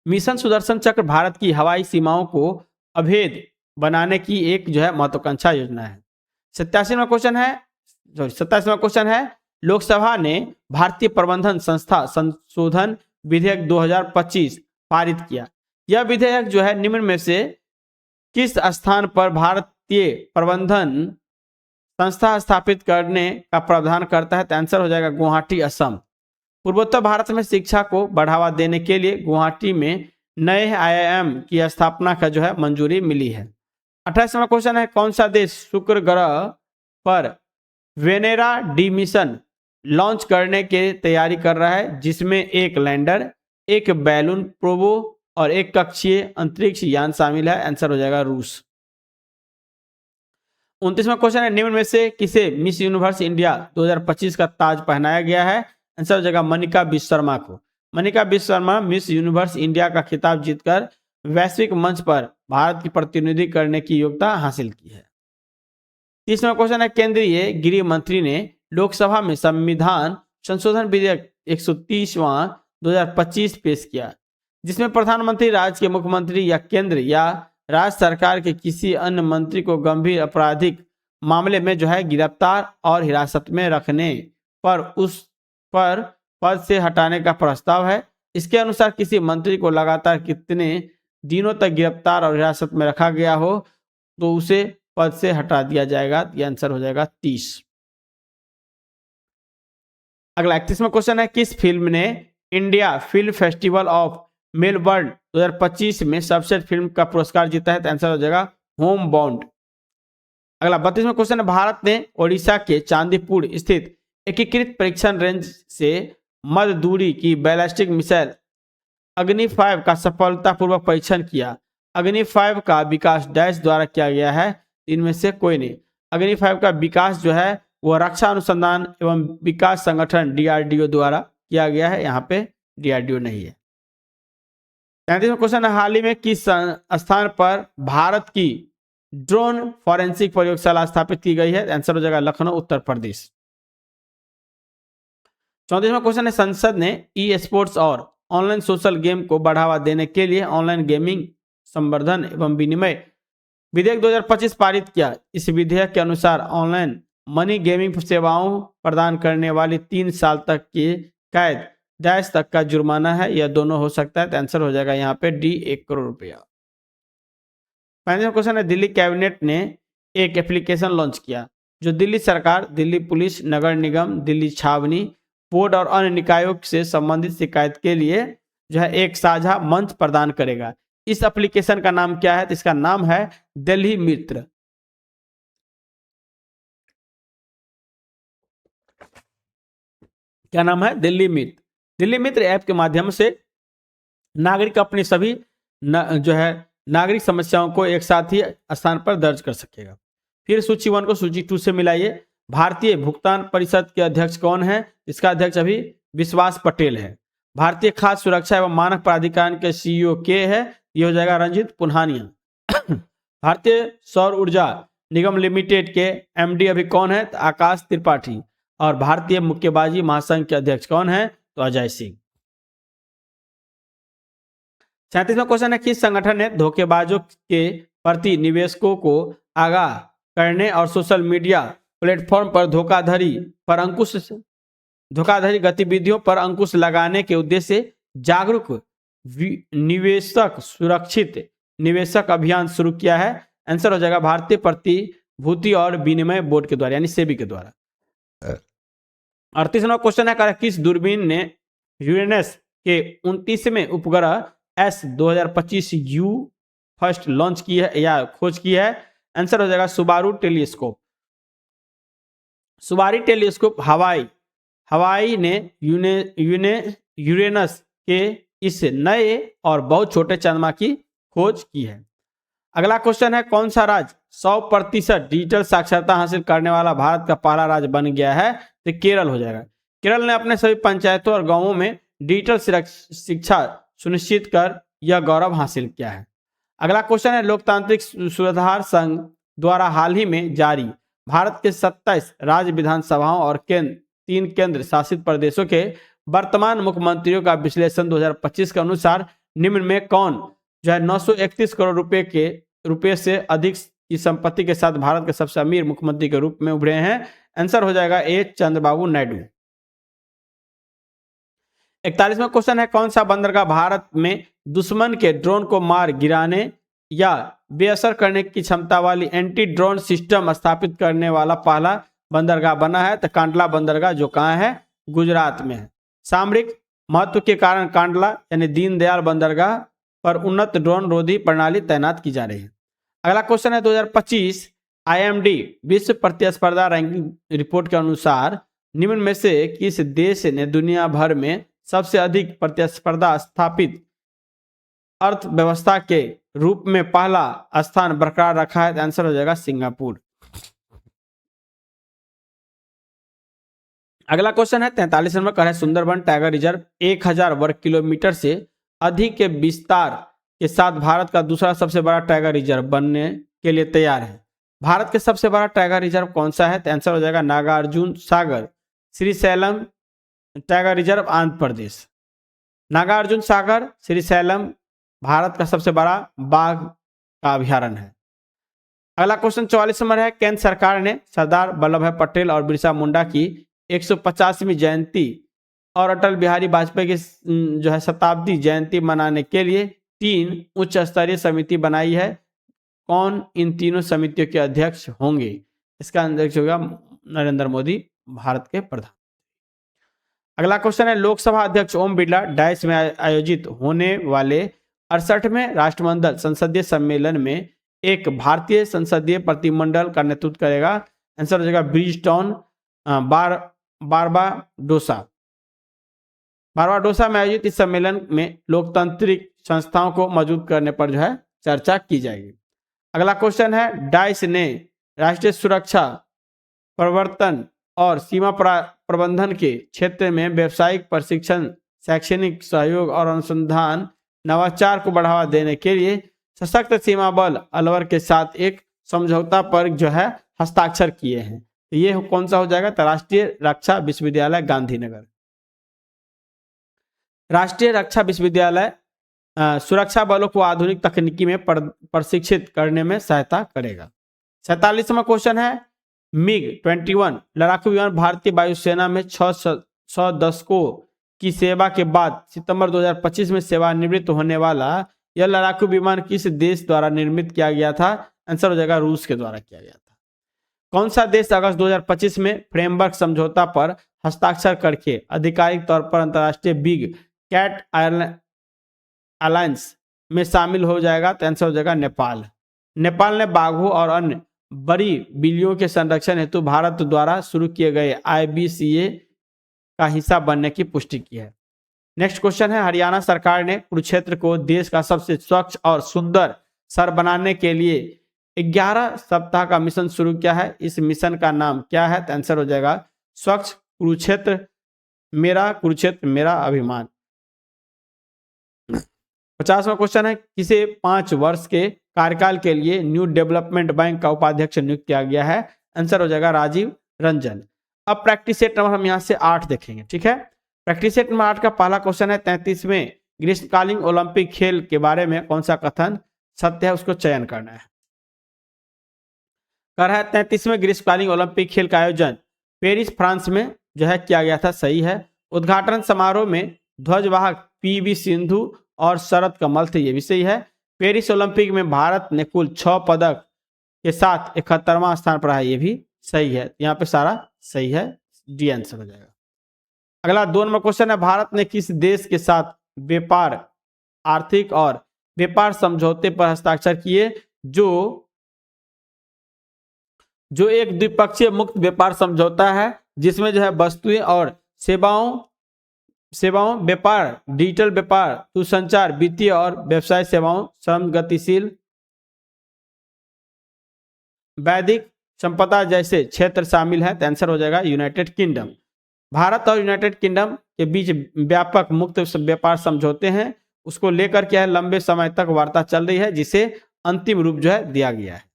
मिशन सुदर्शन चक्र भारत की हवाई सीमाओं को अभेद बनाने की एक जो है महत्वाकांक्षा योजना है। 87वां क्वेश्चन है लोकसभा ने भारतीय प्रबंधन संस्था संशोधन विधेयक 2025 पारित किया। यह विधेयक जो है निम्न में से किस स्थान पर भारतीय प्रबंधन संस्था स्थापित करने का प्रावधान करता है? तो आंसर हो जाएगा गुवाहाटी, असम। पूर्वोत्तर भारत में शिक्षा को बढ़ावा देने के लिए गुवाहाटी में नए IIM की स्थापना का जो है मंजूरी मिली है। 28वां क्वेश्चन है कौन सा देश शुक्र ग्रह पर वेनेरा डी मिशन लॉन्च करने की तैयारी कर रहा है, जिसमें एक लैंडर, एक बैलून प्रोबो और एक कक्षीय अंतरिक्ष यान शामिल है? आंसर हो जाएगा रूस। 29वां क्वेश्चन है निम्न में से किसे मिस यूनिवर्स इंडिया 2025 का ताज पहनाया गया है? आंसर हो जाएगा मनिका विश्वकर्मा को। Manika Vishwakarma miss universe India का खिताब जीतकर वैश्विक मंच पर भारत की प्रतिनिधि करने की योग्यता हासिल की है। 30वां क्वेश्चन है केंद्रीय गृह मंत्री ने लोकसभा में संविधान संशोधन विधेयक 130वां 2025 पेश किया, जिसमें प्रधानमंत्री, राज्य के मुख्यमंत्री या केंद्र या राज्य सरकार के किसी अन्य मंत्री को गंभीर आपराधिक मामले में जो है गिरफ्तार और हिरासत में रखने पर उस पर पद से हटाने का प्रस्ताव है। इसके अनुसार किसी मंत्री को लगातार कितने दिनों तक गिरफ्तार और हिरासत में रखा गया हो तो उसे पद से हटा दिया जाएगा। यह आंसर हो जाएगा 30। अगला 31वां क्वेश्चन है किस फिल्म ने India film festival of Melbourne 2025 में सर्वश्रेष्ठ फिल्म का पुरस्कार जीता है? तो आंसर हो जाएगा होम बाउंड। अगला 32वां क्वेश्चन है भारत ने ओडिशा के चांदीपुर स्थित एकीकृत परीक्षण रेंज से मध्य दूरी की बैलिस्टिक मिसाइल अग्नि 5 का सफलतापूर्वक परीक्षण किया। अग्नि 5 का विकास डैश द्वारा किया गया है, इनमें से कोई नहीं। अग्नि 5 का विकास जो है वो रक्षा अनुसंधान एवं विकास संगठन DRDO द्वारा किया गया है, यहाँ पे DRDO नहीं है। 33वां क्वेश्चन है हाल ही में किस स्थान पर भारत की ड्रोन फॉरेंसिक प्रयोगशाला स्थापित की गई है? आंसर हो जाएगा लखनऊ, उत्तर प्रदेश। 34वां क्वेश्चन है संसद ने ई स्पोर्ट्स और ऑनलाइन सोशल गेम को बढ़ावा देने के लिए ऑनलाइन गेमिंग संवर्धन एवं विनिमय विधेयक 2025 पारित किया। इस विधेयक के अनुसार ऑनलाइन मनी गेमिंग सेवाओं प्रदान करने वाली 3 साल तक की कैद डैश तक का जुर्माना है, यह दोनों हो सकता है। तो आंसर हो जाएगा यहाँ पे D 1 करोड़ रुपया। 35वां क्वेश्चन है दिल्ली कैबिनेट ने एक एप्लीकेशन लॉन्च किया जो दिल्ली सरकार, दिल्ली पुलिस, नगर निगम, दिल्ली छावनी बोर्ड और अन्य निकायों से संबंधित शिकायत के लिए जो है एक साझा मंच प्रदान करेगा। इस एप्लीकेशन का नाम क्या है? तो इसका नाम है दिल्ली मित्र। क्या नाम है? दिल्ली मित्र। दिल्ली मित्र ऐप के माध्यम से नागरिक अपनी सभी जो है नागरिक समस्याओं को एक साथ ही स्थान पर दर्ज कर सकेगा। फिर सूची 1 को सूची 2 से मिलाइए। भारतीय भुगतान परिषद के अध्यक्ष कौन है? इसका अध्यक्ष अभी विश्वास पटेल है। भारतीय खाद्य सुरक्षा एवं मानक प्राधिकरण के CEO के है, ये हो जाएगा रंजीत पुन्हानिया। भारतीय सौर ऊर्जा निगम लिमिटेड के MD अभी कौन है? तो आकाश त्रिपाठी। और भारतीय मुक्केबाजी महासंघ के अध्यक्ष कौन है? तो अजय सिंह। 37वां क्वेश्चन है किस संगठन ने धोखेबाजों के प्रति निवेशकों को आगाह करने और सोशल मीडिया प्लेटफॉर्म पर धोखाधड़ी गतिविधियों पर अंकुश लगाने के उद्देश्य से जागरूक निवेशक सुरक्षित निवेशक अभियान शुरू किया है? आंसर हो जाएगा भारतीय प्रतिभूति और विनिमय बोर्ड के द्वारा यानी सेबी के द्वारा। 38वां क्वेश्चन है किस दूरबीन ने यूरेनस के 29वें उपग्रह S 2025 U फर्स्ट लॉन्च की है या खोज की है? आंसर हो जाएगा सुबारू टेलीस्कोप। सुबारू टेलीस्कोप हवाई ने यूरेनस के इस नए और बहुत छोटे चंद्रमा की खोज की है। अगला क्वेश्चन है कौन सा राज्य 100% डिजिटल साक्षरता हासिल करने वाला भारत का पहला राज्य बन गया है? तो केरल हो जाएगा। केरल ने अपने सभी पंचायतों और गांवों में डिजिटल शिक्षा सुनिश्चित कर यह गौरव हासिल किया है। अगला क्वेश्चन है लोकतांत्रिक सुधार संघ द्वारा हाल ही में जारी भारत के 27 राज्य विधानसभाओं और केंद्र 3 केंद्र शासित प्रदेशों के वर्तमान मुख्यमंत्रियों का विश्लेषण 2025 के अनुसार निम्न में कौन जो है 931 करोड़ रुपए से अधिक की संपत्ति के साथ भारत के सबसे अमीर मुख्यमंत्री के रूप में उभरे हैं? आंसर हो जाएगा ए चंद्रबाबू नायडू। 41वां क्वेश्चन है, कौन सा बंदरगाह भारत में दुश्मन के ड्रोन को मार गिराने या बेअसर करने की क्षमता वाली एंटी ड्रोन सिस्टम स्थापित करने वाला पहला बंदरगाह बना है? तो कांडला बंदरगाह, जो कहाँ है? गुजरात में है। सामरिक महत्व के कारण कांडला यानी दीनदयाल बंदरगाह पर उन्नत ड्रोन रोधी प्रणाली तैनात की जा रही है। अगला क्वेश्चन है 2025 IMD विश्व प्रतिस्पर्धा रैंकिंग रिपोर्ट के अनुसार निम्न में से किस देश ने दुनिया भर में सबसे अधिक प्रतिस्पर्धा स्थापित अर्थव्यवस्था के रूप में पहला स्थान बरकरार रखा है? आंसर हो जाएगा सिंगापुर। अगला क्वेश्चन है 43 नंबर का है, सुंदरबन टाइगर रिजर्व 1000 वर्ग किलोमीटर से अधिक के विस्तार के साथ भारत का दूसरा सबसे बड़ा टाइगर रिजर्व बनने के लिए तैयार है। भारत के सबसे बड़ा टाइगर रिजर्व कौन सा है? तो आंसर हो जाएगा नागार्जुन सागर श्रीशैलम टाइगर रिजर्व, आंध्र प्रदेश। नागार्जुन सागर श्रीशैलम भारत का सबसे बड़ा बाघ का अभ्यारण्य है। अगला क्वेश्चन 44 नंबर है, केंद्र सरकार ने सरदार वल्लभ भाई पटेल और बिरसा मुंडा की 150वीं जयंती और अटल बिहारी वाजपेयी की जो है शताब्दी जयंती मनाने के लिए 3 उच्च स्तरीय समिति बनाई है। कौन इन तीनों समितियों के अध्यक्ष होंगे? इसका अध्यक्ष होगा नरेंद्र मोदी, भारत के प्रधान। अगला क्वेश्चन है, लोकसभा अध्यक्ष ओम बिरला डाइस में आयोजित होने वाले 68वें राष्ट्रमंडल संसदीय सम्मेलन में एक भारतीय संसदीय प्रतिनिधिमंडल का नेतृत्व करेगा? आंसर हो जाएगा ब्रिजटॉन बारबाडोसा में आयोजित इस सम्मेलन में लोकतांत्रिक संस्थाओं को मजबूत करने पर जो है चर्चा की जाएगी। अगला क्वेश्चन है, डाइस ने राष्ट्रीय सुरक्षा, प्रवर्तन और सीमा प्रबंधन के क्षेत्र में व्यावसायिक प्रशिक्षण, शैक्षणिक सहयोग और अनुसंधान नवाचार को बढ़ावा देने के लिए सशक्त सीमा बल अलवर के साथ एक समझौता पर जो है हस्ताक्षर किए हैं। तो ये कौन सा हो जाएगा? तो राष्ट्रीय रक्षा विश्वविद्यालय गांधीनगर। राष्ट्रीय रक्षा विश्वविद्यालय सुरक्षा बलों को आधुनिक तकनीकी में प्रशिक्षित करने में सहायता करेगा। 47वां क्वेश्चन है, MiG-21 लड़ाकू विमान भारतीय वायुसेना में 6 दशकों की सेवा के बाद सितंबर 2025 में सेवानिवृत्त होने वाला यह लड़ाकू विमान किस देश द्वारा निर्मित किया गया था? आंसर हो जाएगा रूस के द्वारा किया गया था। कौन सा देश अगस्त 2025 में फ्रेमवर्क समझौता पर हस्ताक्षर करके आधिकारिक तौर पर अंतर्राष्ट्रीय बिग कैट अलायंस में शामिल हो जाएगा? तो आंसर हो जाएगा नेपाल। नेपाल ने बाघों और अन्य बड़ी बिल्लियों के संरक्षण हेतु भारत द्वारा शुरू किए गए IBCA का हिस्सा बनने की पुष्टि की है। नेक्स्ट क्वेश्चन है, हरियाणा सरकार ने कुरुक्षेत्र को देश का सबसे स्वच्छ और सुंदर शहर बनाने के लिए 11 सप्ताह का मिशन शुरू किया है। इस मिशन का नाम क्या है? तो आंसर हो जाएगा स्वच्छ कुरुक्षेत्र मेरा अभिमान। 50वां क्वेश्चन है, किसे 5 वर्ष के कार्यकाल के लिए न्यू डेवलपमेंट बैंक का उपाध्यक्ष नियुक्त किया गया है? आंसर हो जाएगा राजीव रंजन। अब प्रैक्टिस सेट नंबर हम यहाँ से 8 देखेंगे, ठीक है। प्रैक्टिस सेट नंबर 8 का पहला क्वेश्चन है, 33वें ग्रीष्मकालीन ओलंपिक खेल के बारे में कौन सा कथन सत्य है? उसको चयन करना है। कर है 33वें ग्रीष्मकालीन ओलंपिक खेल का आयोजन पेरिस फ्रांस में जो है किया गया था, सही है। उद्घाटन समारोह में ध्वजवाहक PV सिंधु और शरद कमल थे, ये भी सही है। पेरिस ओलंपिक में भारत ने कुल 6 पदक के साथ 71वां स्थान पर है, ये भी सही है। यहाँ पे सारा सही है, डी आंसर हो जाएगा। अगला 2 नंबर क्वेश्चन है, भारत ने किस देश के साथ व्यापार, आर्थिक और व्यापार समझौते पर हस्ताक्षर किए जो एक द्विपक्षीय मुक्त व्यापार समझौता है, जिसमें जो है वस्तुएं और सेवाओं व्यापार, डिजिटल व्यापार, दूरसंचार, वित्तीय और व्यवसाय सेवाओं, श्रम, गतिशील, वैदिक संपदा जैसे क्षेत्र शामिल है। तो आंसर हो जाएगा यूनाइटेड किंगडम। भारत और यूनाइटेड किंगडम के बीच व्यापक मुक्त व्यापार समझौते हैं, उसको लेकर क्या है लंबे समय तक वार्ता चल रही है, जिसे अंतिम रूप जो है दिया गया है।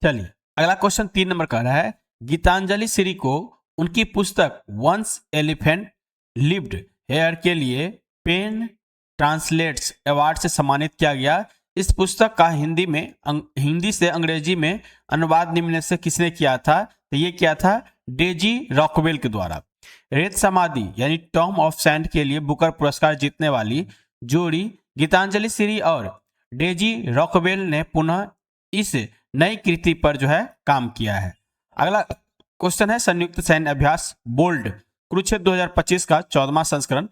चलिए अगला क्वेश्चन 3 नंबर का रहा है, गीतांजलि श्री को उनकी पुस्तक वंस एलिफेंट लिव्ड हेयर के लिए पेन ट्रांसलेट्स अवार्ड से सम्मानित किया गया। इस पुस्तक का हिंदी से अंग्रेजी में अनुवाद निम्न से किसने किया था? तो ये किया था डेजी रॉकवेल के द्वारा। रेत समाधि यानी टॉम ऑफ सैंड के लिए बुकर पुरस्कार जीतने वाली जोड़ी गीतांजलि श्री और डेजी रॉकवेल ने पुनः इस नई कृति पर जो है काम किया है। अगला क्वेश्चन है, संयुक्त सैन्य अभ्यास बोल्ड कुरुक्षेत्र 2025 का 14वां संस्करण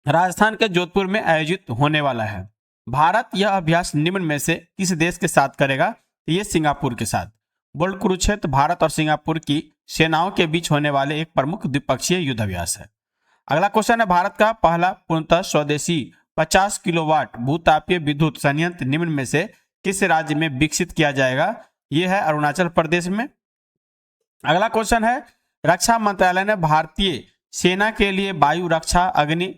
राजस्थान के जोधपुर में आयोजित होने वाला है। भारत यह अभ्यास निम्न में से किस देश के साथ करेगा? ये सिंगापुर के साथ। बोल्ड कुरुक्षेत्र भारत और सिंगापुर की सेनाओं के बीच होने वाले एक प्रमुख द्विपक्षीय युद्ध अभ्यास है। अगला क्वेश्चन है, भारत का पहला पूर्णतः स्वदेशी 50 किलोवाट भूतापीय विद्युत संयंत्र निम्न में से किस राज्य में विकसित किया जाएगा? यह है अरुणाचल प्रदेश में। अगला क्वेश्चन है, रक्षा मंत्रालय ने भारतीय सेना के लिए वायु रक्षा अग्नि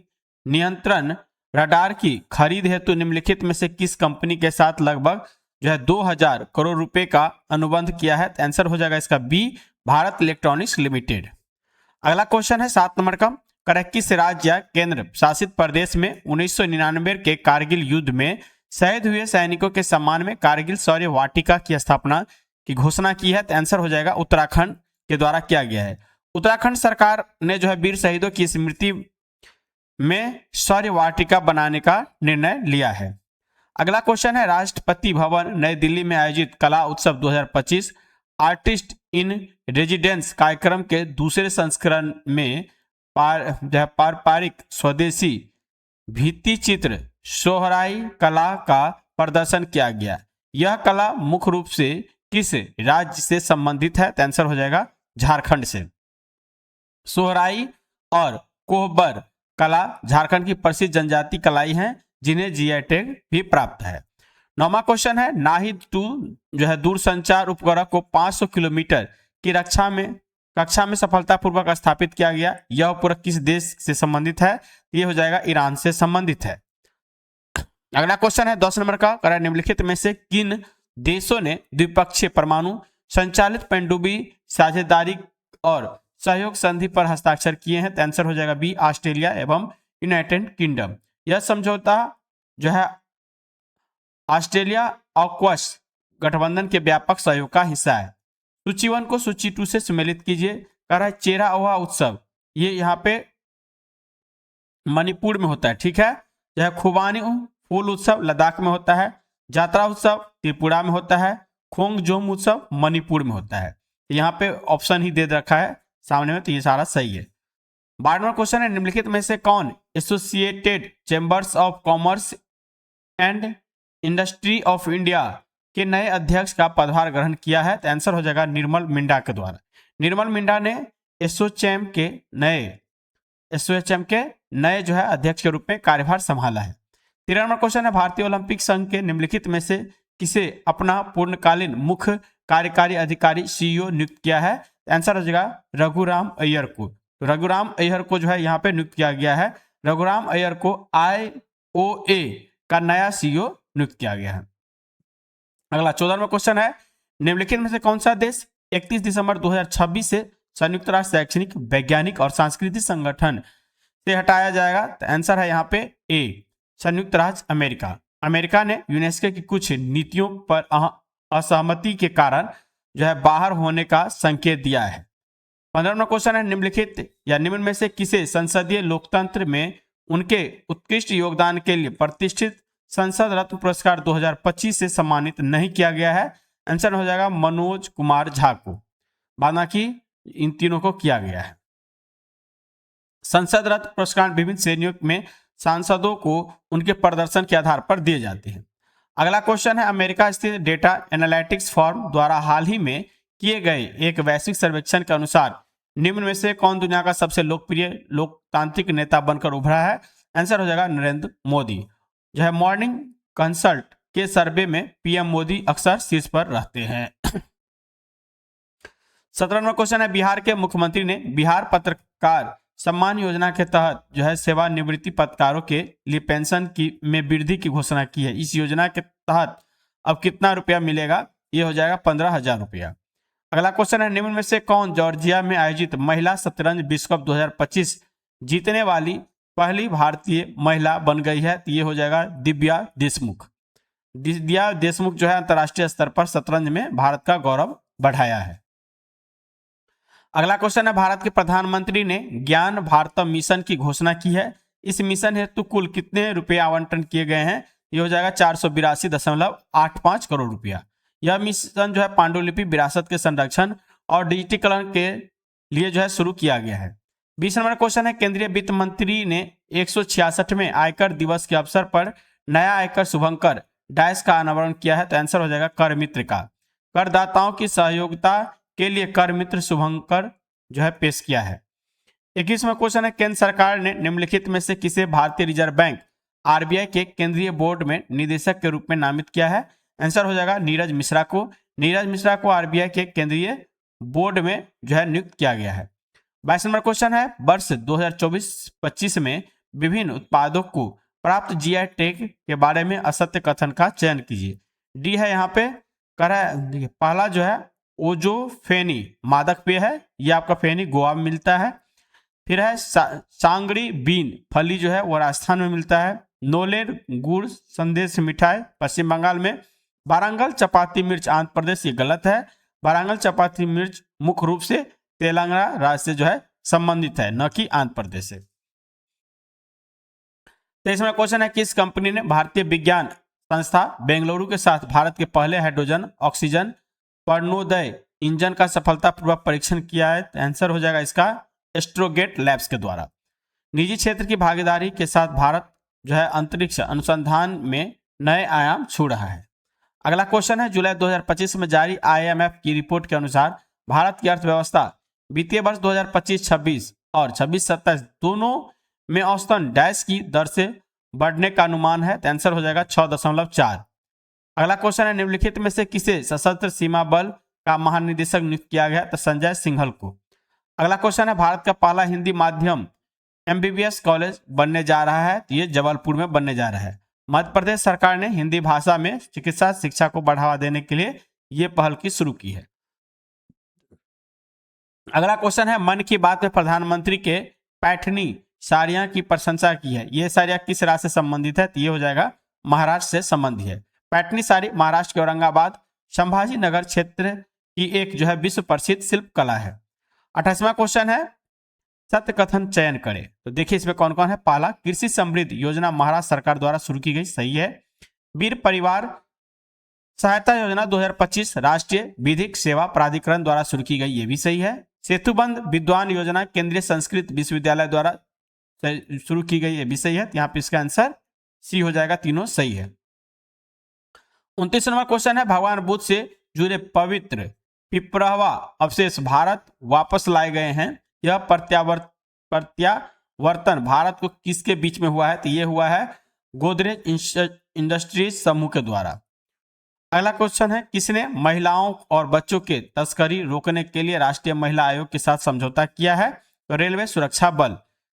नियंत्रण रडार की खरीद हेतु निम्नलिखित में से किस कंपनी के साथ लगभग जो है 2000 करोड़ रुपए का अनुबंध किया है? तो आंसर हो जाएगा इसका बी, भारत इलेक्ट्रॉनिक्स लिमिटेड। अगला क्वेश्चन है 7 नंबर का, किस राज्य या केंद्र शासित प्रदेश में 1999 के कारगिल युद्ध में शहीद हुए सैनिकों के सम्मान में कारगिल शौर्य वाटिका की स्थापना की घोषणा की है? तो आंसर हो जाएगा उत्तराखंड के द्वारा किया गया है। उत्तराखंड सरकार ने जो है वीर शहीदों की स्मृति में शौर्य वाटिका बनाने का निर्णय लिया है। अगला क्वेश्चन है, राष्ट्रपति भवन नई दिल्ली में आयोजित कला उत्सव 2025 आर्टिस्ट इन रेजिडेंस कार्यक्रम के दूसरे संस्करण में पारंपरिक स्वदेशी भित्ति चित्र सोहराई कला का प्रदर्शन किया गया। यह कला मुख्य रूप से किस राज्य से संबंधित है? तो आंसर हो जाएगा झारखंड से। सोहराई और कोहबर कला झारखंड की प्रसिद्ध जनजाति कलाई हैं जिन्हें जीआई टैग भी प्राप्त है। 9वां क्वेश्चन है, नाहिद 2 जो है दूरसंचार उपग्रह को 500 किलोमीटर की कक्षा में सफलतापूर्वक स्थापित किया गया। यह उपग्रह किस देश से संबंधित है? यह हो जाएगा ईरान से संबंधित है। अगला क्वेश्चन है 10 नंबर का, निम्नलिखित में से किन देशों ने द्विपक्षीय परमाणु संचालित पनडुब्बी साझेदारी और सहयोग संधि पर हस्ताक्षर किए हैं? तो आंसर हो जाएगा बी, ऑस्ट्रेलिया एवं यूनाइटेड किंगडम। यह समझौता जो है ऑस्ट्रेलिया ऑक्वस गठबंधन के व्यापक सहयोग का हिस्सा है। सूची 1 को सूची 2 से सम्मिलित कीजिए। कह रहा है चेरा ओहा उत्सव, ये यहाँ पे मणिपुर में होता है, ठीक है। यह खुबानी फूल उत्सव लद्दाख में होता है। जात्रा उत्सव त्रिपुरा में होता है। खोंगजोम उत्सव मणिपुर में होता है। यहाँ पे ऑप्शन ही दे रखा है सामने में, तो ये सारा सही है। 12वां क्वेश्चन है, निम्नलिखित में से कौन associated chambers of commerce and industry of India के नए अध्यक्ष का पदभार ग्रहण किया है? तो आंसर हो जाएगा निर्मल मिंडा के द्वारा। निर्मल मिंडा ने एसोचैम के नए जो है अध्यक्ष के रूप में कार्यभार संभाला है। 13वां क्वेश्चन है, भारतीय ओलंपिक संघ के निम्नलिखित में से किसे अपना पूर्णकालीन मुख्य कार्यकारी अधिकारी सीईओ नियुक्त किया है? आंसर हो जाएगा रघुराम अय्यर को। तो रघुराम अय्यर को जो है यहाँ पे नियुक्त किया गया है। रघुराम अय्यर को IOA का नया सीईओ नियुक्त किया गया है। अगला 14वां क्वेश्चन है, निम्नलिखित में से कौन सा देश 31 दिसंबर 2026 से संयुक्त राष्ट्र शैक्षणिक वैज्ञानिक और सांस्कृतिक संगठन से हटाया जाएगा? तो आंसर है यहाँ पे ए, संयुक्त राज्य अमेरिका। अमेरिका ने यूनेस्को की कुछ नीतियों पर असहमति के कारण जो है बाहर होने का संकेत दिया है। 15वां क्वेश्चन है, निम्नलिखित या निम्न में से किसे संसदीय लोकतंत्र में उनके उत्कृष्ट योगदान के लिए प्रतिष्ठित संसद रत्न पुरस्कार 2025 से सम्मानित नहीं किया गया है? आंसर हो जाएगा मनोज कुमार झा को। बाकी इन तीनों को किया गया है। संसद रत्न पुरस्कार विभिन्न श्रेणियों में सांसदों को उनके प्रदर्शन के आधार पर दिए जाते हैं। अगला क्वेश्चन है, अमेरिका स्थित डेटा एनालिटिक्स फर्म द्वारा हाल ही में किए गए एक वैश्विक सर्वेक्षण के अनुसार निम्न में से कौन दुनिया का सबसे लोकप्रिय लोकतांत्रिक नेता बनकर उभरा है? आंसर हो जाएगा नरेंद्र मोदी। जो है मॉर्निंग कंसल्ट के सर्वे में पीएम मोदी अक्सर शीर्ष पर रहते हैं। 17वां क्वेश्चन है, बिहार के मुख्यमंत्री ने बिहार पत्रकार सम्मान योजना के तहत जो है सेवानिवृत्ति पत्रकारों के लिए पेंशन में वृद्धि की घोषणा की है। इस योजना के तहत अब कितना रुपया मिलेगा? ये हो जाएगा 15,000 रुपया। अगला क्वेश्चन है, निम्न में से कौन जॉर्जिया में आयोजित महिला शतरंज विश्व कप 2025 जीतने वाली पहली भारतीय महिला बन गई है? तो ये हो जाएगा दिव्या देशमुख। दिव्या देशमुख जो है अंतर्राष्ट्रीय स्तर पर शतरंज में भारत का गौरव बढ़ाया है। अगला क्वेश्चन है, भारत के प्रधानमंत्री ने ज्ञान भारतम मिशन की घोषणा की है। इस मिशन हेतु कुल कितने रुपए आवंटन किए गए हैं? ये हो जाएगा 482.85 करोड़ रुपया। यह मिशन जो है पांडुलिपि विरासत के संरक्षण और डिजिटीकरण के लिए जो है शुरू किया गया है। 20 नंबर क्वेश्चन है, केंद्रीय वित्त मंत्री ने 166वें आयकर दिवस के अवसर पर नया आयकर शुभंकर डैश का अनावरण किया है? तो आंसर हो जाएगा कर मित्र का। करदाताओं की सहयोगिता के लिए कर मित्र शुभंकर जो है पेश किया है। 21वां क्वेश्चन है, केंद्र सरकार ने निम्नलिखित में से किसे भारतीय रिजर्व बैंक आरबीआई के केंद्रीय बोर्ड में निदेशक के रूप में नामित किया है? आंसर हो जाएगा नीरज मिश्रा को। नीरज मिश्रा को आरबीआई के केंद्रीय बोर्ड में जो है नियुक्त किया गया है। 22 नंबर क्वेश्चन है, वर्ष 2024-25 में विभिन्न उत्पादों को प्राप्त जीआई टैग के बारे में असत्य कथन का चयन कीजिए। डी है यहाँ पे करा। देखिए पहला जो है ओजोफेनी मादक पेय है, ये आपका फेनी गोवा में मिलता है। फिर है सांगरी बीन फली जो है वो राजस्थान में मिलता है। नोलेर गुड़ संदेश मिठाई पश्चिम बंगाल में। वारंगल चपाती मिर्च आंध्र प्रदेश, ये गलत है। वारंगल चपाती मिर्च मुख्य रूप से तेलंगाना राज्य से जो है संबंधित है, न कि आंध्र प्रदेश से। 23वां क्वेश्चन है, किस कंपनी ने भारतीय विज्ञान संस्था बेंगलुरु के साथ भारत के पहले हाइड्रोजन ऑक्सीजन पर्णोदय इंजन का सफलतापूर्वक परीक्षण किया है? आंसर हो जाएगा इसका एस्ट्रोगेट लैब्स के द्वारा। निजी क्षेत्र की भागीदारी के साथ भारत जो है अंतरिक्ष अनुसंधान में नए आयाम छू रहा है। अगला क्वेश्चन है, जुलाई 2025 में जारी आईएमएफ की रिपोर्ट के अनुसार भारत की अर्थव्यवस्था वित्तीय वर्ष 2025-26 और 26-27 दोनों में औसतन डैश की दर से बढ़ने का अनुमान है? तो आंसर हो जाएगा 6.4। अगला क्वेश्चन है, निम्नलिखित में से किसे सशस्त्र सीमा बल का महानिदेशक नियुक्त किया गया? तो संजय सिंघल को। अगला क्वेश्चन है, भारत का पहला हिंदी माध्यम एमबीबीएस कॉलेज बनने जा रहा है? तो ये जबलपुर में बनने जा रहा है। मध्य प्रदेश सरकार ने हिंदी भाषा में चिकित्सा शिक्षा को बढ़ावा देने के लिए ये पहल की शुरू की है। अगला क्वेश्चन है, मन की बात में प्रधानमंत्री के पैठनी साड़ियां की प्रशंसा की है। ये साड़ियां किस राज्य से संबंधित है? तो ये हो जाएगा महाराष्ट्र से संबंधित है। पैठनी साड़ी महाराष्ट्र के औरंगाबाद संभाजी नगर क्षेत्र की एक जो है विश्व प्रसिद्ध शिल्प कला है। 28वां क्वेश्चन है, सत्य कथन चयन करें। तो देखिए इसमें कौन कौन है। पहला, कृषि समृद्धि योजना महाराष्ट्र सरकार द्वारा शुरू की गई, सही है। वीर परिवार सहायता योजना 2025 राष्ट्रीय विधिक सेवा प्राधिकरण द्वारा शुरू की गई, ये भी सही है। सेतुबंध विद्वान योजना केंद्रीय संस्कृत विश्वविद्यालय द्वारा शुरू की गई, ये भी सही है। यहाँ पे इसका आंसर सी हो जाएगा, तीनों सही है। 29 नंबर क्वेश्चन है, भगवान बुद्ध से जुड़े पवित्र पिपरहवा अवशेष भारत वापस लाए गए हैं। यह प्रत्यावर्तन भारत को किसके बीच में हुआ है? तो ये हुआ है गोदरेज इंडस्ट्रीज समूह के द्वारा। अगला क्वेश्चन है, किसने महिलाओं और बच्चों के तस्करी रोकने के लिए राष्ट्रीय महिला आयोग के साथ समझौता किया है? तो रेलवे सुरक्षा बल।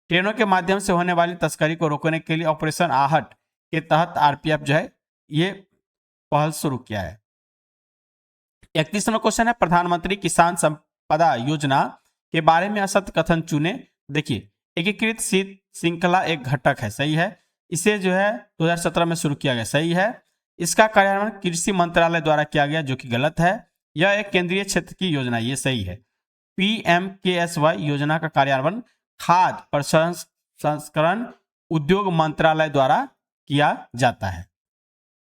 ट्रेनों के माध्यम से होने वाली तस्करी को रोकने के लिए ऑपरेशन आहट के तहत आरपीएफ जो है ये पहल शुरू किया है। 31 नंबर क्वेश्चन है, प्रधानमंत्री किसान संपदा योजना के बारे में असत्य कथन चुने। देखिए एकीकृत शीत श्रृंखला एक घटक है, सही है। इसे जो है 2017 में शुरू किया गया, सही है। इसका कार्यान्वयन कृषि मंत्रालय द्वारा किया गया, जो कि गलत है। यह एक केंद्रीय क्षेत्र की योजना, ये सही है। पीएमकेएसवाई योजना का कार्यान्वयन खाद्य प्रसंस्करण उद्योग मंत्रालय द्वारा किया जाता है।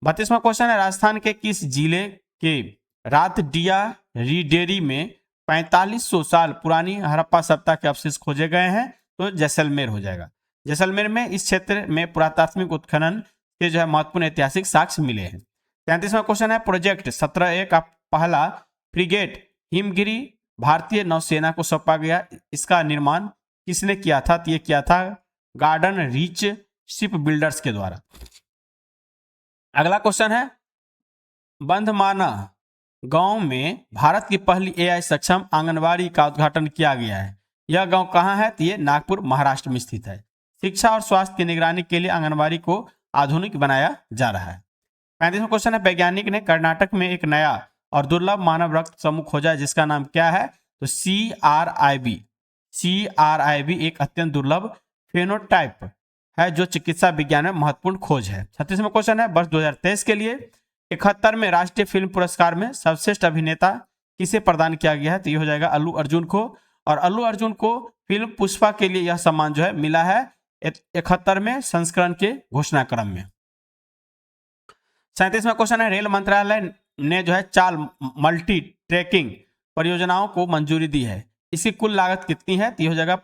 32वां क्वेश्चन है, राजस्थान के किस जिले के रातडिया रिडेरी में 4500 साल पुरानी हड़प्पा सभ्यता के अवशेष खोजे गए हैं? तो जैसलमेर हो जाएगा। जैसलमेर में इस क्षेत्र में पुरातात्विक उत्खनन के जो है महत्वपूर्ण ऐतिहासिक साक्ष्य मिले हैं। 33वां क्वेश्चन है, प्रोजेक्ट 17A का पहला फ्रिगेट हिमगिरी भारतीय नौसेना को सौंपा गया, इसका निर्माण किसने किया था? तो ये किया था गार्डन रीच शिप बिल्डर्स के द्वारा। अगला क्वेश्चन है, बंधमाना गांव में भारत की पहली एआई सक्षम आंगनबाड़ी का उद्घाटन किया गया है। यह गांव कहां है? तो ये नागपुर महाराष्ट्र में स्थित है। शिक्षा और स्वास्थ्य की निगरानी के लिए आंगनबाड़ी को आधुनिक बनाया जा रहा है। 35वां क्वेश्चन है, वैज्ञानिक ने कर्नाटक में एक नया और दुर्लभ मानव रक्त समूह खोजा है जिसका नाम क्या है, तो CRIB। CRIB एक अत्यंत दुर्लभ फेनोटाइप है जो चिकित्सा विज्ञान में महत्वपूर्ण खोज है। 36वां क्वेश्चन है, वर्ष 2023 के लिए 71वें राष्ट्रीय फिल्म पुरस्कार में सर्वश्रेष्ठ अभिनेता किसे प्रदान किया गया है, तो ये हो जाएगा अल्लू अर्जुन को। और अल्लू अर्जुन को फिल्म पुष्पा के लिए यह सम्मान जो है मिला है 71वें संस्करण के घोषणाक्रम में। 37वां क्वेश्चन है, रेल मंत्रालय ने जो है 4 मल्टी ट्रैकिंग परियोजनाओं को मंजूरी दी है, इसकी कुल लागत कितनी है, तो ये हो जाएगा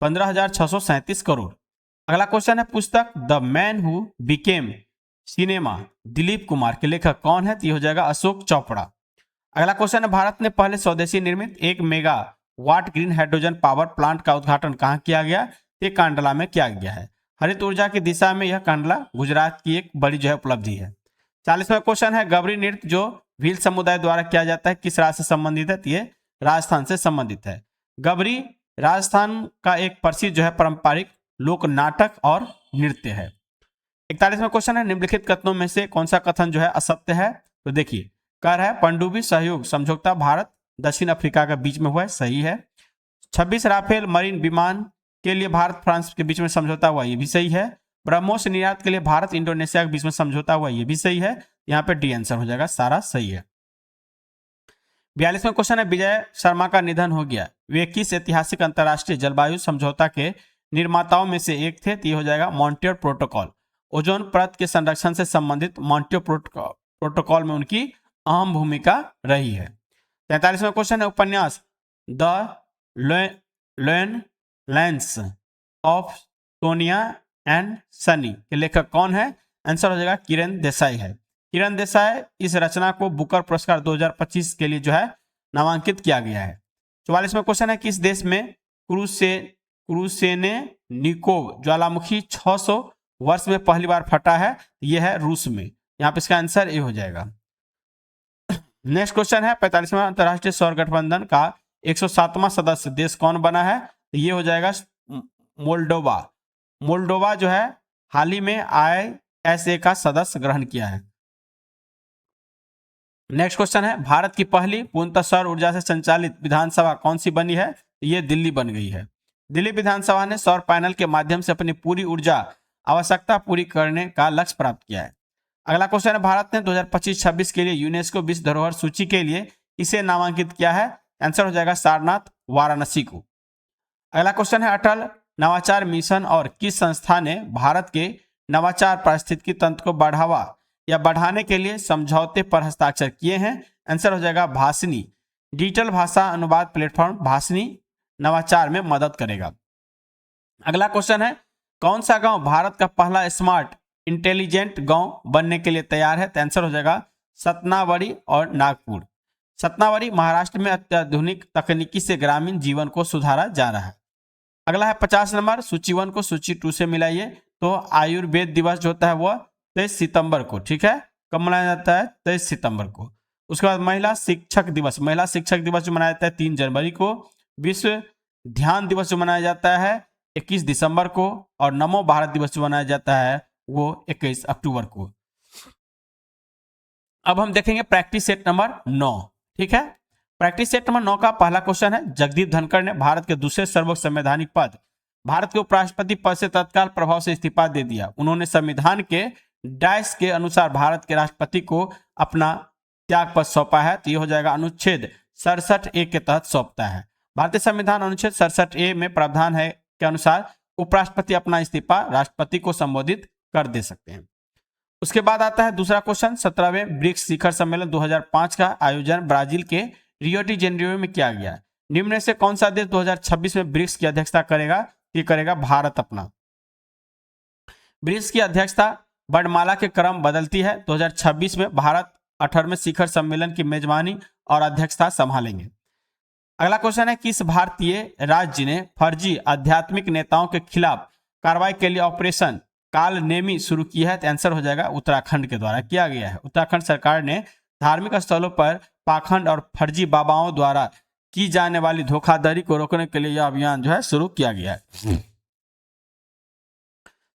15,637 करोड़। अगला क्वेश्चन है, पुस्तक the man who became cinema Dilip Kumar के लेखक कौन है, तो ये हो जाएगा अशोक चोपड़ा। अगला क्वेश्चन है, भारत ने पहले स्वदेशी निर्मित 1 megawatt green hydrogen power plant का उद्घाटन कहाँ किया गया, ये कांडला में किया गया है। हरित ऊर्जा की दिशा में यह कांडला गुजरात की एक बड़ी जो है उपलब्धि है। 40वां क्वेश्चन है, गबरी नृत्य जो भील समुदाय द्वारा किया जाता है किस राज्य से संबंधित है, तो ये राजस्थान से संबंधित है। गबरी राजस्थान का एक प्रसिद्ध जो है पारंपरिक लोक नाटक और नृत्य है। 41वां क्वेश्चन है, निम्नलिखित कथनों में से कौन सा कथन जो है असत्य है, तो देखिए कर है पनडुब्बी सहयोग समझौता भारत दक्षिण अफ्रीका के बीच में हुआ है, सही है। 26 राफेल मरीन विमान के लिए भारत फ्रांस के बीच में समझौता हुआ, ये भी सही है। ब्रह्मोस निर्यात के लिए भारत इंडोनेशिया के बीच में समझौता हुआ, ये भी सही है। यहाँ पे डी आंसर हो जाएगा, सारा सही है। 42वां क्वेश्चन है, विजय शर्मा का निधन हो गया, वे किस ऐतिहासिक अंतर्राष्ट्रीय जलवायु समझौता के निर्माताओं में से एक थे, तो ये हो जाएगा मॉन्ट्रियल प्रोटोकॉल। ओजोन परत के संरक्षण से संबंधित मॉन्ट्रियल प्रोटोकॉल में उनकी अहम भूमिका रही है। 43वां क्वेश्चन है, उपन्यास the loan lens of Sonia and Sunny के लेखक कौन है, आंसर हो जाएगा किरण देसाई है। किरण देसाई इस रचना को बुकर पुरस्कार 2025 के लिए जो है नामांकित किया गया है। 44वां क्वेश्चन है, किस देश में क्रूसेनेनिकोव ज्वालामुखी 600 वर्ष में पहली बार फटा है, यह है रूस में। यहाँ पे इसका आंसर ए हो जाएगा। नेक्स्ट क्वेश्चन है, 45वां अंतरराष्ट्रीय सौर गठबंधन का 107वां सदस्य देश कौन बना है, ये हो जाएगा मोल्डोवा। मोल्डोवा जो है हाल ही में ISA का सदस्य ग्रहण किया है। नेक्स्ट क्वेश्चन है, भारत की पहली पूर्णतः सौर ऊर्जा से संचालित विधानसभा कौन सी बनी है, ये दिल्ली बन गई है। दिल्ली विधानसभा ने सौर पैनल के माध्यम से अपनी पूरी ऊर्जा आवश्यकता पूरी करने का लक्ष्य प्राप्त किया है। अगला क्वेश्चन है, भारत ने 2025-26 के लिए यूनेस्को विश्व धरोहर सूची के लिए इसे नामांकित किया है, आंसर हो जाएगा सारनाथ वाराणसी को। अगला क्वेश्चन है, अटल नवाचार मिशन और किस संस्था ने भारत के नवाचार पारिस्थितिकी तंत्र को बढ़ावा या बढ़ाने के लिए समझौते पर हस्ताक्षर किए हैं, आंसर हो जाएगा भाषिनी। डिजिटल भाषा अनुवाद प्लेटफॉर्म भाषिनी नवाचार में मदद करेगा। अगला क्वेश्चन है, कौन सा गांव भारत का पहला स्मार्ट इंटेलिजेंट गांव बनने के लिए तैयार है, तो आंसर हो जाएगा सतनावड़ी और नागपुर। सतनावड़ी महाराष्ट्र में अत्याधुनिक तकनीकी से ग्रामीण जीवन को सुधारा जा रहा है। अगला है 50 नंबर, सूची 1 को सूची 2 से मिलाइए। तो आयुर्वेद दिवस जो होता है वह 23 सितंबर को, ठीक है, कब मनाया जाता है, 23 सितंबर को। उसके बाद महिला शिक्षक दिवस जो मनाया जाता है 3 जनवरी को। विश्व ध्यान दिवस जो मनाया जाता है 21 दिसंबर को। और नमो भारत दिवस जो मनाया जाता है वो 21 अक्टूबर को। अब हम देखेंगे प्रैक्टिस सेट नंबर 9, ठीक है। प्रैक्टिस सेट नंबर 9 का पहला क्वेश्चन है, जगदीप धनखड़ ने भारत के दूसरे सर्वोच्च संवैधानिक पद भारत के उपराष्ट्रपति पद से तत्काल प्रभाव से इस्तीफा दे दिया। उन्होंने संविधान के डैश के अनुसार भारत के राष्ट्रपति को अपना त्याग पद सौंपा है, तो ये हो जाएगा अनुच्छेद 67A के तहत सौंपता है। भारतीय संविधान अनुच्छेद 67A में प्रावधान है के अनुसार उपराष्ट्रपति अपना इस्तीफा राष्ट्रपति को संबोधित कर दे सकते हैं। उसके बाद आता है दूसरा क्वेश्चन, 17वें ब्रिक्स शिखर सम्मेलन 2005 का आयोजन ब्राजील के रियो डी जेनेरियो में किया गया। निम्न में से कौन सा देश 2026 में ब्रिक्स की अध्यक्षता करेगा, ये करेगा भारत अपना। ब्रिक्स की अध्यक्षता वर्णमाला के क्रम बदलती है। 2026 में भारत 18वें शिखर सम्मेलन की मेजबानी और अध्यक्षता संभालेंगे। अगला क्वेश्चन है, किस भारतीय राज्य ने फर्जी आध्यात्मिक नेताओं के खिलाफ कार्रवाई के लिए ऑपरेशन काल नेमी शुरू की है, तो आंसर हो जाएगा उत्तराखंड के द्वारा किया गया है। उत्तराखंड सरकार ने धार्मिक स्थलों पर पाखंड और फर्जी बाबाओं द्वारा की जाने वाली धोखाधड़ी को रोकने के लिए यह अभियान जो है शुरू किया गया है।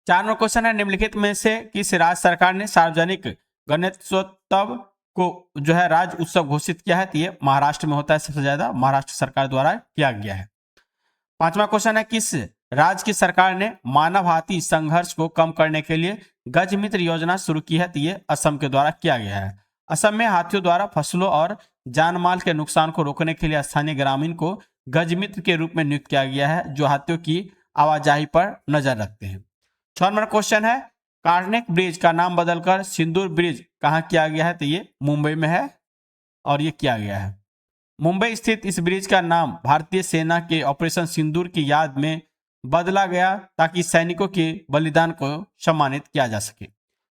4वां क्वेश्चन है, निम्नलिखित में से किस राज्य सरकार ने सार्वजनिक गणेशोत्सव को जो है राज्य उत्सव घोषित किया है? तो ये महाराष्ट्र में होता है, सबसे ज्यादा महाराष्ट्र सरकार द्वारा किया गया है। पांचवा क्वेश्चन है, किस राज्य की सरकार ने मानव हाथी संघर्ष को कम करने के लिए गज मित्र योजना शुरू की है? तो ये असम के द्वारा किया गया है। असम में हाथियों द्वारा फसलों और जान माल के नुकसान को रोकने के लिए स्थानीय ग्रामीण को गज मित्र के रूप में नियुक्त किया गया है, जो हाथियों की आवाजाही पर नजर रखते हैं। 6 नंबर क्वेश्चन है, कार्नेक ब्रिज का नाम बदलकर सिंदूर ब्रिज कहाँ किया गया है? तो ये मुंबई में है और ये किया गया है। मुंबई स्थित इस ब्रिज का नाम भारतीय सेना के ऑपरेशन सिंदूर की याद में बदला गया ताकि सैनिकों के बलिदान को सम्मानित किया जा सके।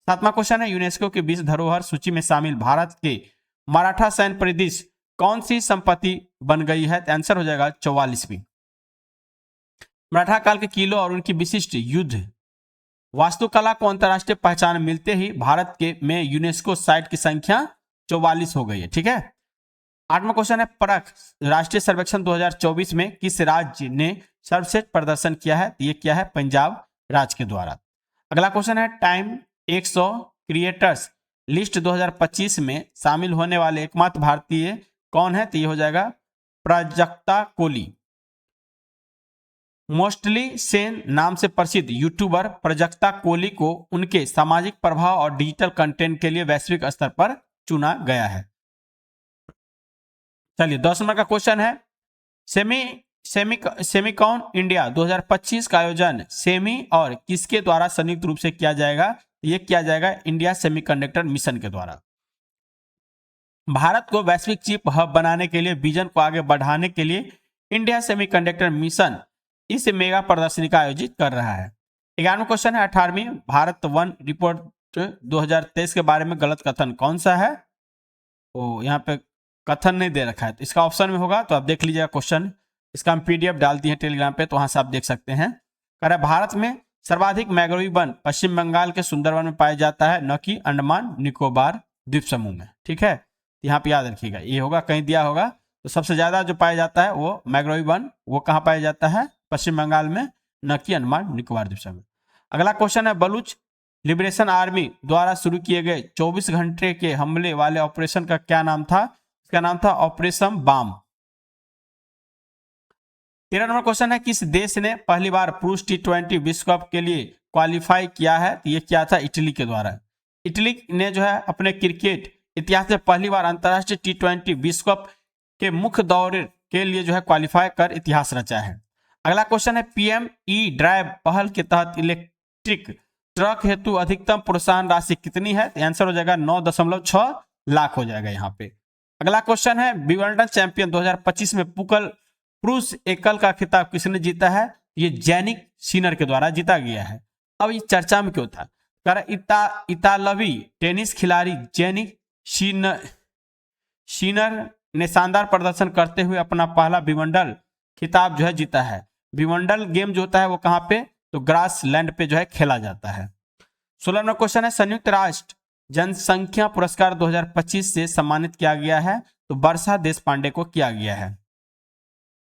7वां क्वेश्चन है, यूनेस्को की विश्व धरोहर सूची में शामिल भारत के मराठा सैन्य परिदृश्य कौन सी संपत्ति बन गई है? तो आंसर हो जाएगा 44वीं। मराठा काल के किलों और उनकी विशिष्ट युद्ध वास्तुकला को अंतर्राष्ट्रीय पहचान मिलते ही भारत के में यूनेस्को साइट की संख्या 44 हो गई है। ठीक है। 8वां क्वेश्चन है, परख राष्ट्रीय सर्वेक्षण 2024 में किस राज्य ने सर्वश्रेष्ठ प्रदर्शन किया है? ये किया है पंजाब राज्य के द्वारा। अगला क्वेश्चन है, टाइम 100 क्रिएटर्स लिस्ट 2025 में शामिल होने वाले एकमात्र भारतीय कौन है? तो ये हो जाएगा प्राजक्ता कोली। मोस्टली सेन नाम से प्रसिद्ध यूट्यूबर प्राजक्ता कोली को उनके सामाजिक प्रभाव और डिजिटल कंटेंट के लिए वैश्विक स्तर पर चुना गया है। चलिए 10 नंबर का क्वेश्चन है, सेमिकॉन इंडिया 2025 का आयोजन सेमी और किसके द्वारा संयुक्त रूप से किया जाएगा? ये किया जाएगा इंडिया सेमीकंडक्टर मिशन के द्वारा। भारत को वैश्विक चिप हब बनाने के लिए विजन को आगे बढ़ाने के लिए इंडिया सेमीकंडक्टर मिशन इस मेगा प्रदर्शनी का आयोजित कर रहा है। 11वां क्वेश्चन है, 18वीं भारत वन रिपोर्ट 2023 के बारे में गलत कथन कौन सा है? तो यहाँ पे कथन नहीं दे रखा है, तो इसका ऑप्शन में होगा, तो आप देख लीजिएगा क्वेश्चन। इसका हम पीडीएफ डाल दिए हैं टेलीग्राम पे, तो वहां से आप देख सकते हैं। कह रहा है भारत में सर्वाधिक मैंग्रोव वन पश्चिम बंगाल के सुंदरवन में पाया जाता है, न कि अंडमान निकोबार द्वीप समूह में। ठीक है, यहाँ पे याद रखिएगा, ये होगा कहीं दिया होगा। तो सबसे ज्यादा जो पाया जाता है वो मैंग्रोव वन, वो कहाँ पाया जाता है? पश्चिम बंगाल में, न कि अंडमान निकोबार द्वीप समूह। अगला क्वेश्चन है, बलूच लिबरेशन आर्मी द्वारा शुरू किए गए 24 घंटे के हमले वाले ऑपरेशन का क्या नाम था? इसका नाम था ऑपरेशन बाम। 13 नंबर क्वेश्चन है, किस देश ने पहली बार पुरुष T20 विश्व कप के लिए क्वालिफाई किया है? ये क्या था? इटली के द्वारा। इटली ने जो है अपने क्रिकेट इतिहास में पहली बार अंतरराष्ट्रीय T20 विश्व कप के मुख्य दौरे के लिए जो है क्वालिफाई कर इतिहास रचा है। अगला क्वेश्चन है, पीएमई ड्राइव पहल के तहत इलेक्ट्रिक ट्रक हेतु अधिकतम प्रोत्साहन राशि कितनी है? आंसर हो जाएगा 9.6 लाख हो जाएगा यहाँ पे। अगला क्वेश्चन है, विंबलडन चैंपियन 2025 में पुरुष एकल का खिताब किसने जीता है? ये जैनिक सिनर के द्वारा जीता गया है। अब ये चर्चा में क्यों था? इतालवी टेनिस खिलाड़ी जैनिक सिनर ने शानदार प्रदर्शन करते हुए अपना पहला विंबलडन खिताब जो है जीता है। विंबलडन गेम जो होता है वो कहाँ पे? तो ग्रासलैंड पे जो है खेला जाता है। 16 नंबर क्वेश्चन है, संयुक्त राष्ट्र जनसंख्या पुरस्कार 2025 से सम्मानित किया गया है, तो वर्षा देशपांडे को किया गया है।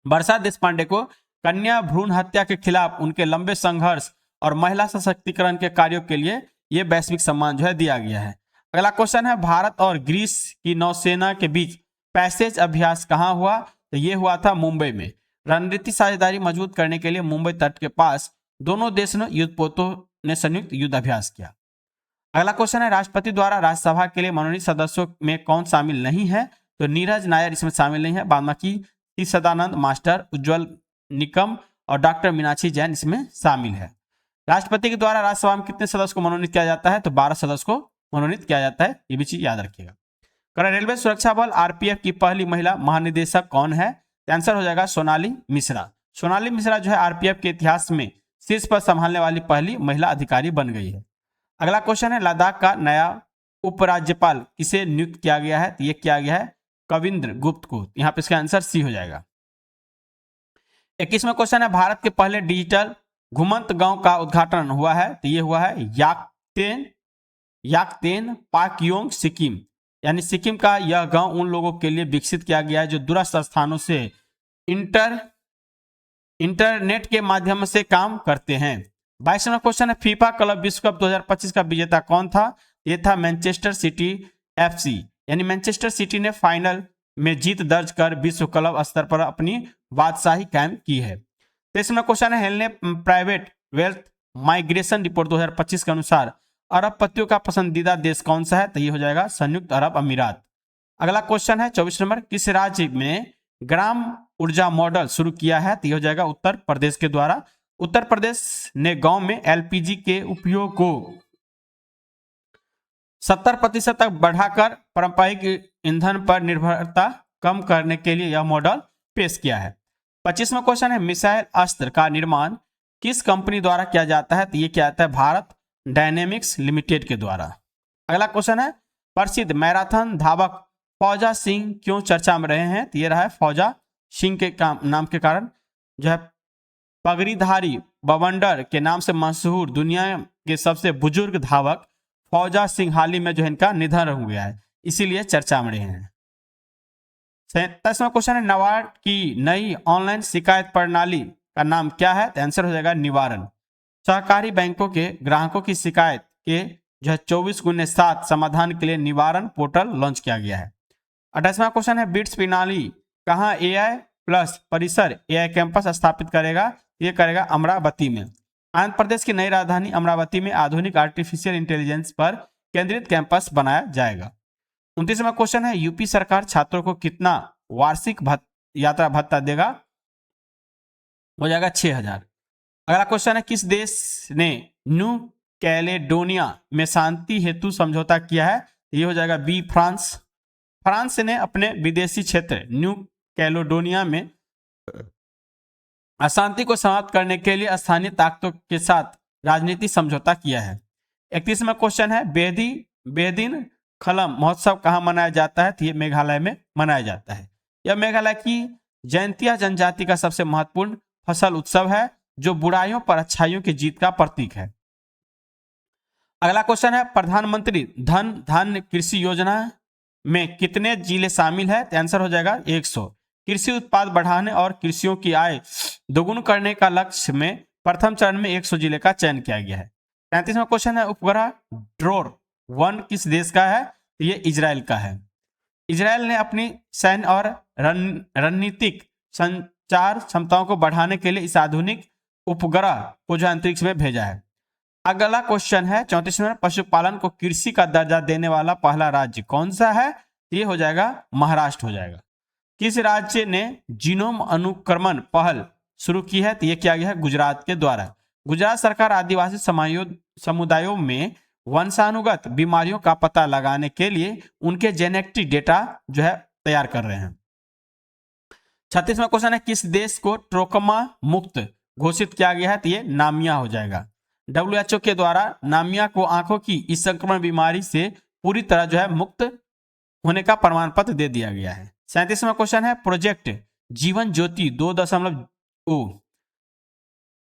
वर्षा देशपांडे को कन्या भ्रूण हत्या के खिलाफ उनके लंबे संघर्ष और महिला सशक्तिकरण के कार्यों के लिए यह वैश्विक सम्मान जो है दिया गया है। अगला क्वेश्चन है, भारत और ग्रीस की नौसेना के बीच पैसेज अभ्यास कहाँ हुआ? तो यह हुआ था मुंबई में। रणनीतिक साझेदारी मजबूत करने के लिए मुंबई तट के पास दोनों देशों ने युद्धपोतों ने संयुक्त युद्ध अभ्यास किया। अगला क्वेश्चन है, राष्ट्रपति द्वारा राज्यसभा के लिए मनोनीत सदस्यों में कौन शामिल नहीं है? तो नीरज नायर इसमें शामिल नहीं है। बाकी सदानंद मास्टर, उज्जवल निकम और डॉक्टर मीनाक्षी जैन इसमें शामिल है। राष्ट्रपति के द्वारा राज्यसभा में कितने सदस्य को मनोनीत किया जाता है? तो 12 सदस्य को मनोनीत किया जाता है, ये भी चीज याद रखिएगा। रेलवे सुरक्षा बल आरपीएफ की पहली महिला महानिदेशक कौन है? आंसर हो जाएगा सोनाली मिश्रा। सोनाली मिश्रा जो है आरपीएफ के इतिहास में शीर्ष पर संभालने वाली पहली महिला अधिकारी बन गई है। अगला क्वेश्चन है, लद्दाख का नया उपराज्यपाल किसे नियुक्त किया गया है? तो यह किया गया है कविंद्र गुप्त को। यहाँ पे इसका आंसर सी हो जाएगा। 21वां क्वेश्चन है, भारत के पहले डिजिटल घुमंत गांव का उद्घाटन हुआ है, तो ये हुआ है याकतेन पाक्योंग सिक्किम। यानी सिक्किम का यह गांव उन लोगों के लिए विकसित किया गया है जो दूरस्थ स्थानों से इंटरनेट के माध्यम से काम करते हैं। 22वां क्वेश्चन है, फीफा क्लब विश्व कप 2025 का विजेता कौन था? यह था मैनचेस्टर सिटी एफसी। यानी मैनचेस्टर सिटी ने फाइनल में जीत दर्ज कर विश्व क्लब स्तर पर अपनी बादशाही कायम की है। तो इसमें क्वेश्चन है, हेल ने प्राइवेट वेल्थ माइग्रेशन रिपोर्ट 2025 के अनुसार अरबपतियों का पसंदीदा देश कौन सा है? तो ये हो जाएगा संयुक्त अरब अमीरात। अगला क्वेश्चन है 24 नंबर, किस राज्य में ग्राम ऊर्जा मॉडल शुरू किया है? तो ये हो जाएगा उत्तर प्रदेश के द्वारा। उत्तर प्रदेश ने गांव में एलपीजी के उपयोग को 70% तक बढ़ाकर पारंपरिक ईंधन पर निर्भरता कम करने के लिए यह मॉडल पेश किया है। 25वां क्वेश्चन है, मिसाइल अस्त्र का निर्माण किस कंपनी द्वारा किया जाता है? तो ये क्या आता है? भारत डायनेमिक्स लिमिटेड के द्वारा। अगला क्वेश्चन है, प्रसिद्ध मैराथन धावक फौजा सिंह क्यों चर्चा में रहे हैं? तो ये रहा है फौजा सिंह के नाम के कारण जो है पगड़ीधारी बवंडर के नाम से मशहूर दुनिया के सबसे बुजुर्ग धावक फौजा सिंह हाल ही में जो है इनका निधन हो गया है, इसीलिए चर्चा में रहे हैं। 27वां क्वेश्चन है, नाबार्ड की नई ऑनलाइन शिकायत प्रणाली का नाम क्या है? तो आंसर हो जाएगा निवारण। सहकारी बैंकों के ग्राहकों की शिकायत के जो है 24x7 समाधान के लिए निवारण पोर्टल लॉन्च किया गया है। 28वां क्वेश्चन है, बिट्स प्रणाली कहाँ AI प्लस परिसर AI कैंपस स्थापित करेगा? ये करेगा अमरावती में। आंध्र प्रदेश की नई राजधानी अमरावती में आधुनिक आर्टिफिशियल इंटेलिजेंस पर केंद्रित कैंपस बनाया जाएगा। 29वां क्वेश्चन है, यूपी सरकार छात्रों को कितना वार्षिक यात्रा भत्ता देगा? हो जाएगा 6000। अगला क्वेश्चन है, किस देश ने न्यू कैलेडोनिया में शांति हेतु समझौता किया है? ये हो जाएगा बी, फ्रांस। फ्रांस ने अपने विदेशी क्षेत्र न्यू कैलेडोनिया में अशांति को समाप्त करने के लिए स्थानीय ताकतों के साथ राजनीतिक समझौता किया है। 31वां क्वेश्चन है, बेदिन खलम महोत्सव कहाँ मनाया जाता है? तो ये मेघालय में मनाया जाता है। यह मेघालय की जयंतिया जनजाति का सबसे महत्वपूर्ण फसल उत्सव है जो बुराइयों पर अच्छाइयों की जीत का प्रतीक है। अगला क्वेश्चन है, प्रधानमंत्री धन धान्य कृषि योजना में कितने जिले शामिल है? तो आंसर हो जाएगा 100। कृषि उत्पाद बढ़ाने और कृषियों की आय दोगुना करने का लक्ष्य में प्रथम चरण में 100 जिले का चयन किया गया है। 35वां क्वेश्चन है, उपग्रह ड्रोन 1 किस देश का है? तो ये इजराइल का है। इजराइल ने अपनी सैन्य और रणनीतिक संचार क्षमताओं को बढ़ाने के लिए इस आधुनिक उपग्रह को जो अंतरिक्ष में भेजा है। अगला क्वेश्चन है 34वां, पशुपालन को कृषि का दर्जा देने वाला पहला राज्य कौन सा है? ये हो जाएगा महाराष्ट्र हो जाएगा। किस राज्य ने जीनोम अनुक्रमण पहल शुरू की है? तो ये किया गया है गुजरात के द्वारा। गुजरात सरकार आदिवासी समुदायों में वंशानुगत बीमारियों का पता लगाने के लिए उनके जेनेटिक डेटा जो है तैयार कर रहे हैं। 36वां क्वेश्चन है, किस देश को ट्रोकोमा मुक्त घोषित किया गया है? तो ये नामिया हो जाएगा। WHO के द्वारा नामिया को आंखों की इस संक्रमण बीमारी से पूरी तरह जो है मुक्त होने का प्रमाण पत्र दे दिया गया है। 37वां क्वेश्चन है, प्रोजेक्ट जीवन ज्योति 2.0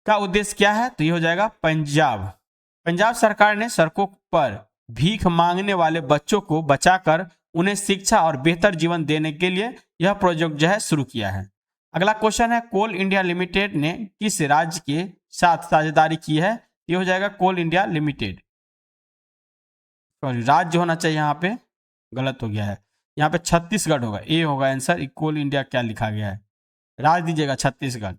का उद्देश्य क्या है? तो ये हो जाएगा पंजाब सरकार ने सड़कों पर भीख मांगने वाले बच्चों को बचाकर उन्हें शिक्षा और बेहतर जीवन देने के लिए यह प्रोजेक्ट जो है शुरू किया है। अगला क्वेश्चन है, कोल इंडिया लिमिटेड ने किस राज्य के साथ साझेदारी की है? ये हो जाएगा कोल इंडिया लिमिटेड, सॉरी राज्य होना चाहिए, यहाँ पे गलत हो गया है, यहाँ पे छत्तीसगढ़ होगा, ए होगा आंसर। कोल इंडिया क्या लिखा गया है? राज्य दीजिएगा छत्तीसगढ़।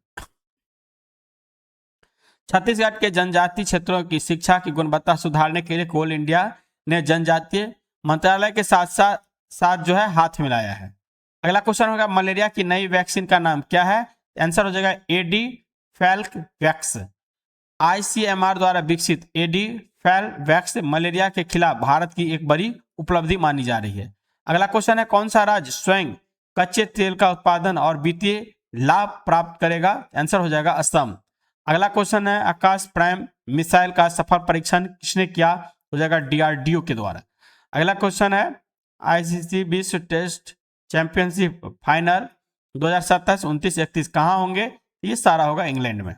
छत्तीसगढ़ के जनजातीय क्षेत्रों की शिक्षा की गुणवत्ता सुधारने के लिए कोल इंडिया ने जनजातीय मंत्रालय के साथ जो है हाथ मिलाया है। अगला क्वेश्चन होगा, मलेरिया की नई वैक्सीन का नाम क्या है? आंसर हो जाएगा एडी फैल्क वैक्स। ICMR द्वारा विकसित एडी फैल वैक्स मलेरिया के खिलाफ भारत की एक बड़ी उपलब्धि मानी जा रही है। अगला क्वेश्चन है, कौन सा राज्य स्वयं कच्चे तेल का उत्पादन और वित्तीय लाभ प्राप्त करेगा? आंसर हो जाएगा असम। अगला क्वेश्चन है, आकाश प्राइम मिसाइल का सफल परीक्षण किसने किया? हो जाएगा DRDO के द्वारा। अगला क्वेश्चन है, ICC विश्व टेस्ट चैंपियनशिप फाइनल 2027, 29, 31 कहाँ होंगे? ये सारा होगा इंग्लैंड में।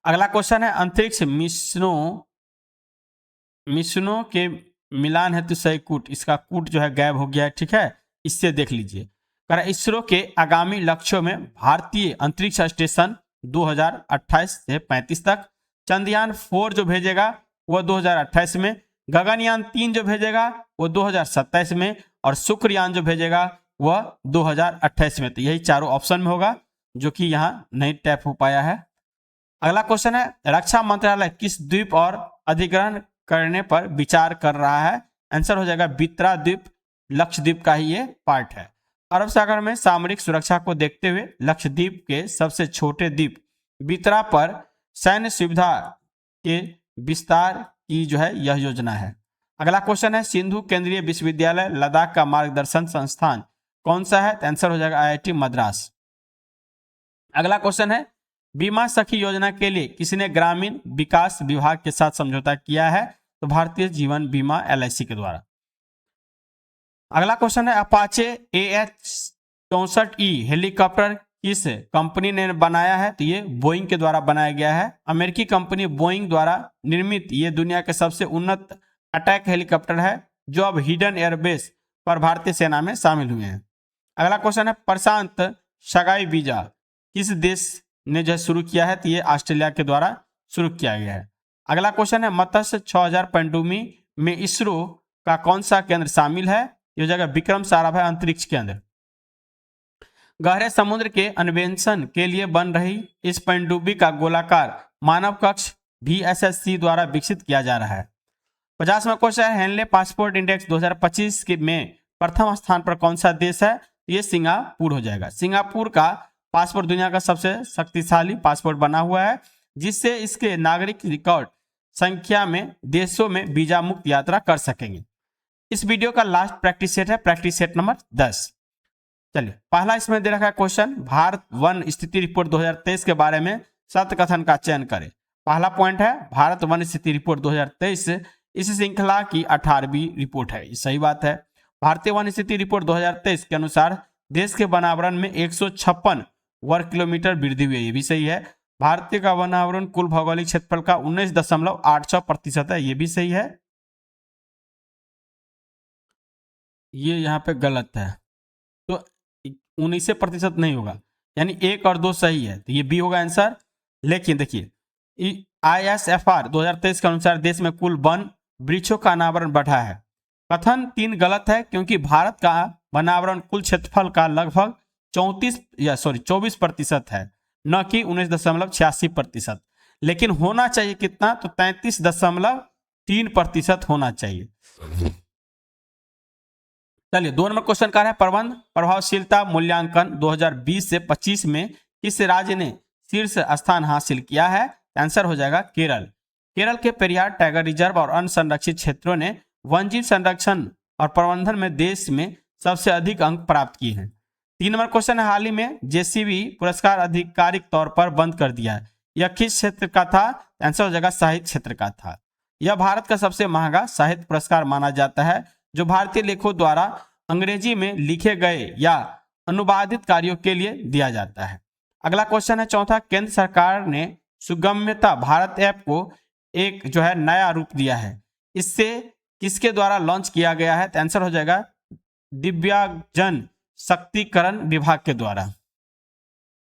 अगला क्वेश्चन है, अंतरिक्ष मिशनों के मिलान हेतु सही कूट, इसका कूट जो है गायब हो गया है, ठीक है, इससे देख लीजिए। इसरो के आगामी लक्ष्यों में भारतीय अंतरिक्ष स्टेशन 2028 से 35 तक, चंद्रयान 4 जो भेजेगा वह 2028 में, गगनयान 3 जो भेजेगा वो 2027 में, और शुक्रयान जो भेजेगा वह 2028 में। तो यही चारों ऑप्शन में होगा, जो कि यहाँ नहीं टैप हो पाया है। अगला क्वेश्चन है, रक्षा मंत्रालय किस द्वीप और अधिग्रहण करने पर विचार कर रहा है? आंसर हो जाएगा बित्रा द्वीप, लक्षद्वीप का ही ये पार्ट है। अरब सागर में सामरिक सुरक्षा को देखते हुए लक्षद्वीप के सबसे छोटे द्वीप बित्रा पर सैन्य सुविधा के विस्तार की जो है यह योजना है। अगला क्वेश्चन है, सिंधु केंद्रीय विश्वविद्यालय लद्दाख का मार्गदर्शन संस्थान कौन सा है? आंसर हो जाएगा IIT मद्रास। अगला क्वेश्चन है, बीमा सखी योजना के लिए किसने ग्रामीण विकास विभाग के साथ समझौता किया है? तो भारतीय जीवन बीमा LIC के द्वारा। अगला क्वेश्चन है, अपाचे AH-64E हेलीकॉप्टर किस कंपनी ने बनाया है? तो ये बोइंग के द्वारा बनाया गया है। अमेरिकी कंपनी बोइंग द्वारा निर्मित ये दुनिया के सबसे उन्नत अटैक हेलीकॉप्टर है, जो अब हिडन एयरबेस पर भारतीय सेना में शामिल हुए हैं। अगला क्वेश्चन है, प्रशांत सगाई वीजा किस देश ने जो शुरू किया है? तो ये ऑस्ट्रेलिया के द्वारा शुरू किया गया है। अगला क्वेश्चन है, मत्स्य 6000 पनडुब्बी में इसरो का कौन सा केंद्र शामिल है? ये हो जाएगा विक्रम साराभाई अंतरिक्ष केंद्र। गहरे समुद्र के अन्वेषण के लिए बन रही इस पनडुब्बी का गोलाकार मानव कक्ष VSS-C द्वारा विकसित किया जा रहा है। 50वां क्वेश्चन है, हेनले पासपोर्ट इंडेक्स 2025 में प्रथम स्थान पर कौन सा देश है? ये सिंगापुर हो जाएगा। सिंगापुर का पासपोर्ट दुनिया का सबसे शक्तिशाली पासपोर्ट बना हुआ है, जिससे इसके नागरिक रिकॉर्ड संख्या में देशों में वीजा मुक्त यात्रा कर सकेंगे। इस वीडियो का लास्ट प्रैक्टिस सेट है प्रैक्टिस सेट नंबर 10। चलिए, पहला इसमें दे रखा है क्वेश्चन, भारत वन स्थिति रिपोर्ट 2023 के बारे में सत्य कथन का चयन करें। पहला पॉइंट है, भारत वन स्थिति रिपोर्ट 2023 इस श्रृंखला की 18वीं रिपोर्ट है। ये सही बात है। भारतीय वन स्थिति रिपोर्ट 2023 के अनुसार देश के वनावरण में 156 वर्ग किलोमीटर वृद्धि हुई है। ये भी सही है। भारतीय का वनावरण कुल भौगोलिक क्षेत्रफल का 19.86% है। ये भी सही है। ये यहाँ पे गलत है, तो 19% नहीं होगा, यानी 1 और 2 सही है, तो ये बी होगा आंसर। लेकिन देखिए, ISFR 2023 के अनुसार देश में कुल वन वृक्षों का अनावरण बढ़ा है। कथन 3 गलत है, क्योंकि भारत का वनावरण कुल क्षेत्रफल का लगभग 24% है, न कि 19.86%। लेकिन होना चाहिए कितना? तो 33.3% होना चाहिए। चलिए, 2 नंबर क्वेश्चन का है, प्रबंध प्रभावशीलता मूल्यांकन 2020 से 25 में किस राज्य ने शीर्ष स्थान हासिल किया है? आंसर हो जाएगा केरल। केरल के पेरियार टाइगर रिजर्व और अन्य संरक्षित क्षेत्रों ने वन्यजीव संरक्षण और प्रबंधन में देश में सबसे अधिक अंक प्राप्त किए हैं। 3 नंबर क्वेश्चन है, हाल ही में JCB पुरस्कार आधिकारिक तौर पर बंद कर दिया है। यह किस क्षेत्र का था? आंसर हो जाएगा साहित्य क्षेत्र का था। यह भारत का सबसे महंगा साहित्य पुरस्कार माना जाता है, जो भारतीय लेखकों द्वारा अंग्रेजी में लिखे गए या अनुवादित कार्यों के लिए दिया जाता है। अगला क्वेश्चन है, चौथा, केंद्र सरकार ने सुगम्यता भारत ऐप को एक जो है नया रूप दिया है। इससे किसके द्वारा लॉन्च किया गया है? तो आंसर हो जाएगा दिव्यांगजन शक्तिकरण विभाग के द्वारा।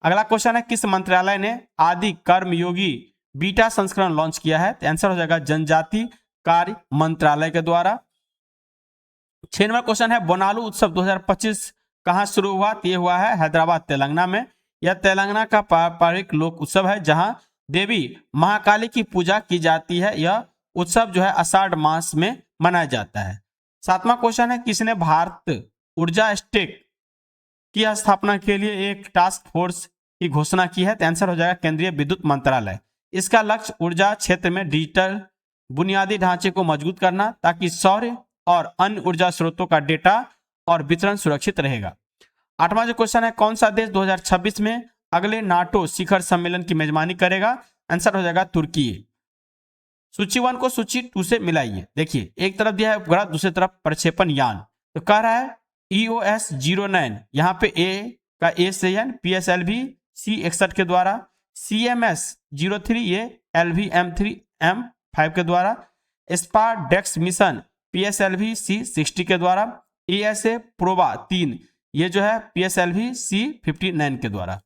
अगला क्वेश्चन है, किस मंत्रालय ने आदि कर्मयोगी बीटा संस्करण लॉन्च किया है? तो आंसर हो जाएगा जनजाति कार्य मंत्रालय के द्वारा। 6 नंबर क्वेश्चन है, बोनालू उत्सव 2025 कहां शुरू हुआ? तो ये हुआ है हैदराबाद तेलंगाना में। यह तेलंगाना का पारंपरिक लोक उत्सव है, जहां देवी महाकाली की पूजा की जाती है। यह उत्सव जो है आषाढ़ मास में मनाया जाता है। 7वां क्वेश्चन है, किसने भारत ऊर्जा स्टेक की स्थापना के लिए एक टास्क फोर्स की घोषणा की है? तो आंसर हो जाएगा केंद्रीय विद्युत मंत्रालय। इसका लक्ष्य ऊर्जा क्षेत्र में डिजिटल बुनियादी ढांचे को मजबूत करना, ताकि सौर और अन्य ऊर्जा स्रोतों का डेटा और वितरण सुरक्षित रहेगा। 8वां जो क्वेश्चन है, कौन सा देश 2026 में अगले नाटो शिखर सम्मेलन की मेजबानी करेगा? आंसर हो जाएगा तुर्की। सूची 1 को सूची 2 से मिलाइए। देखिए, एक तरफ दिया है उपग्रह, दूसरी तरफ प्रक्षेपण यान। तो कह रहा है EOS-09, यहाँ पे ए का ए से है, PSLV C61 के द्वारा, CMS-03 ये LV-M3M5 के द्वारा, स्पारडेक्स मिशन PSLV C60 के द्वारा, ESA प्रोबा 3 ये जो है PSLV C59 के द्वारा।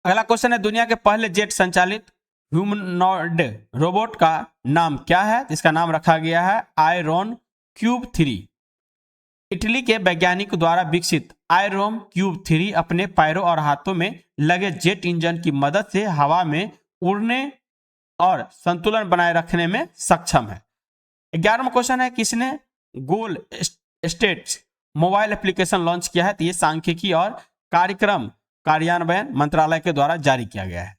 अगला क्वेश्चन है, दुनिया के पहले जेट संचालित ह्यूमनॉइड रोबोट का नाम क्या है? इसका नाम रखा गया है आयरन क्यूब 3। इटली के वैज्ञानिक द्वारा विकसित आयरन क्यूब 3 अपने पैरों और हाथों में लगे जेट इंजन की मदद से हवा में उड़ने और संतुलन बनाए रखने में सक्षम है। 11वां क्वेश्चन है, किसने गोल स्टेट्स मोबाइल एप्लीकेशन लॉन्च किया है? तो ये सांख्यिकी और कार्यक्रम कार्यान्वयन मंत्रालय के द्वारा जारी किया गया है।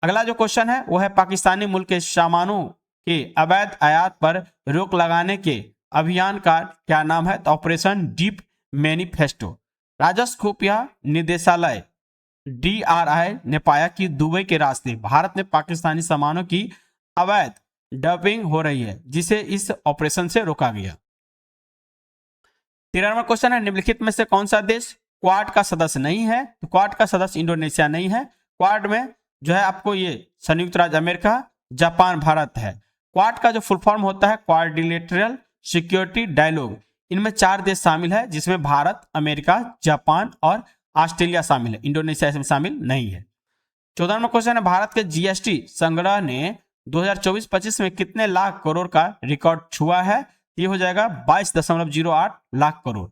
अगला जो क्वेश्चन है वो है, पाकिस्तानी मूल के सामानों के अवैध आयात पर रोक लगाने के अभियान का क्या नाम है? तो ऑपरेशन डीप मैनिफेस्टो। राजस्व खुफिया निदेशालय DRI ने पाया कि दुबई के रास्ते भारत में पाकिस्तानी सामानों की अवैध डंपिंग हो रही है, जिसे इस ऑपरेशन से रोका गया। 13वां क्वेश्चन है, निम्नलिखित में से कौन सा देश क्वाड का सदस्य नहीं है? तो क्वाड का सदस्य इंडोनेशिया नहीं है। क्वाड में जो है आपको ये संयुक्त राज्य अमेरिका, जापान, भारत है। क्वाड का जो फुल फॉर्म होता है क्वाड्रिलेटरल सिक्योरिटी डायलॉग। इनमें 4 देश शामिल है, जिसमें भारत, अमेरिका, जापान और ऑस्ट्रेलिया शामिल है। इंडोनेशिया इसमें शामिल नहीं है। 14वां क्वेश्चन है, भारत के GST संग्रह ने 2024-25 में कितने लाख करोड़ का रिकॉर्ड छुआ है? ये हो जाएगा 22.08 लाख करोड़।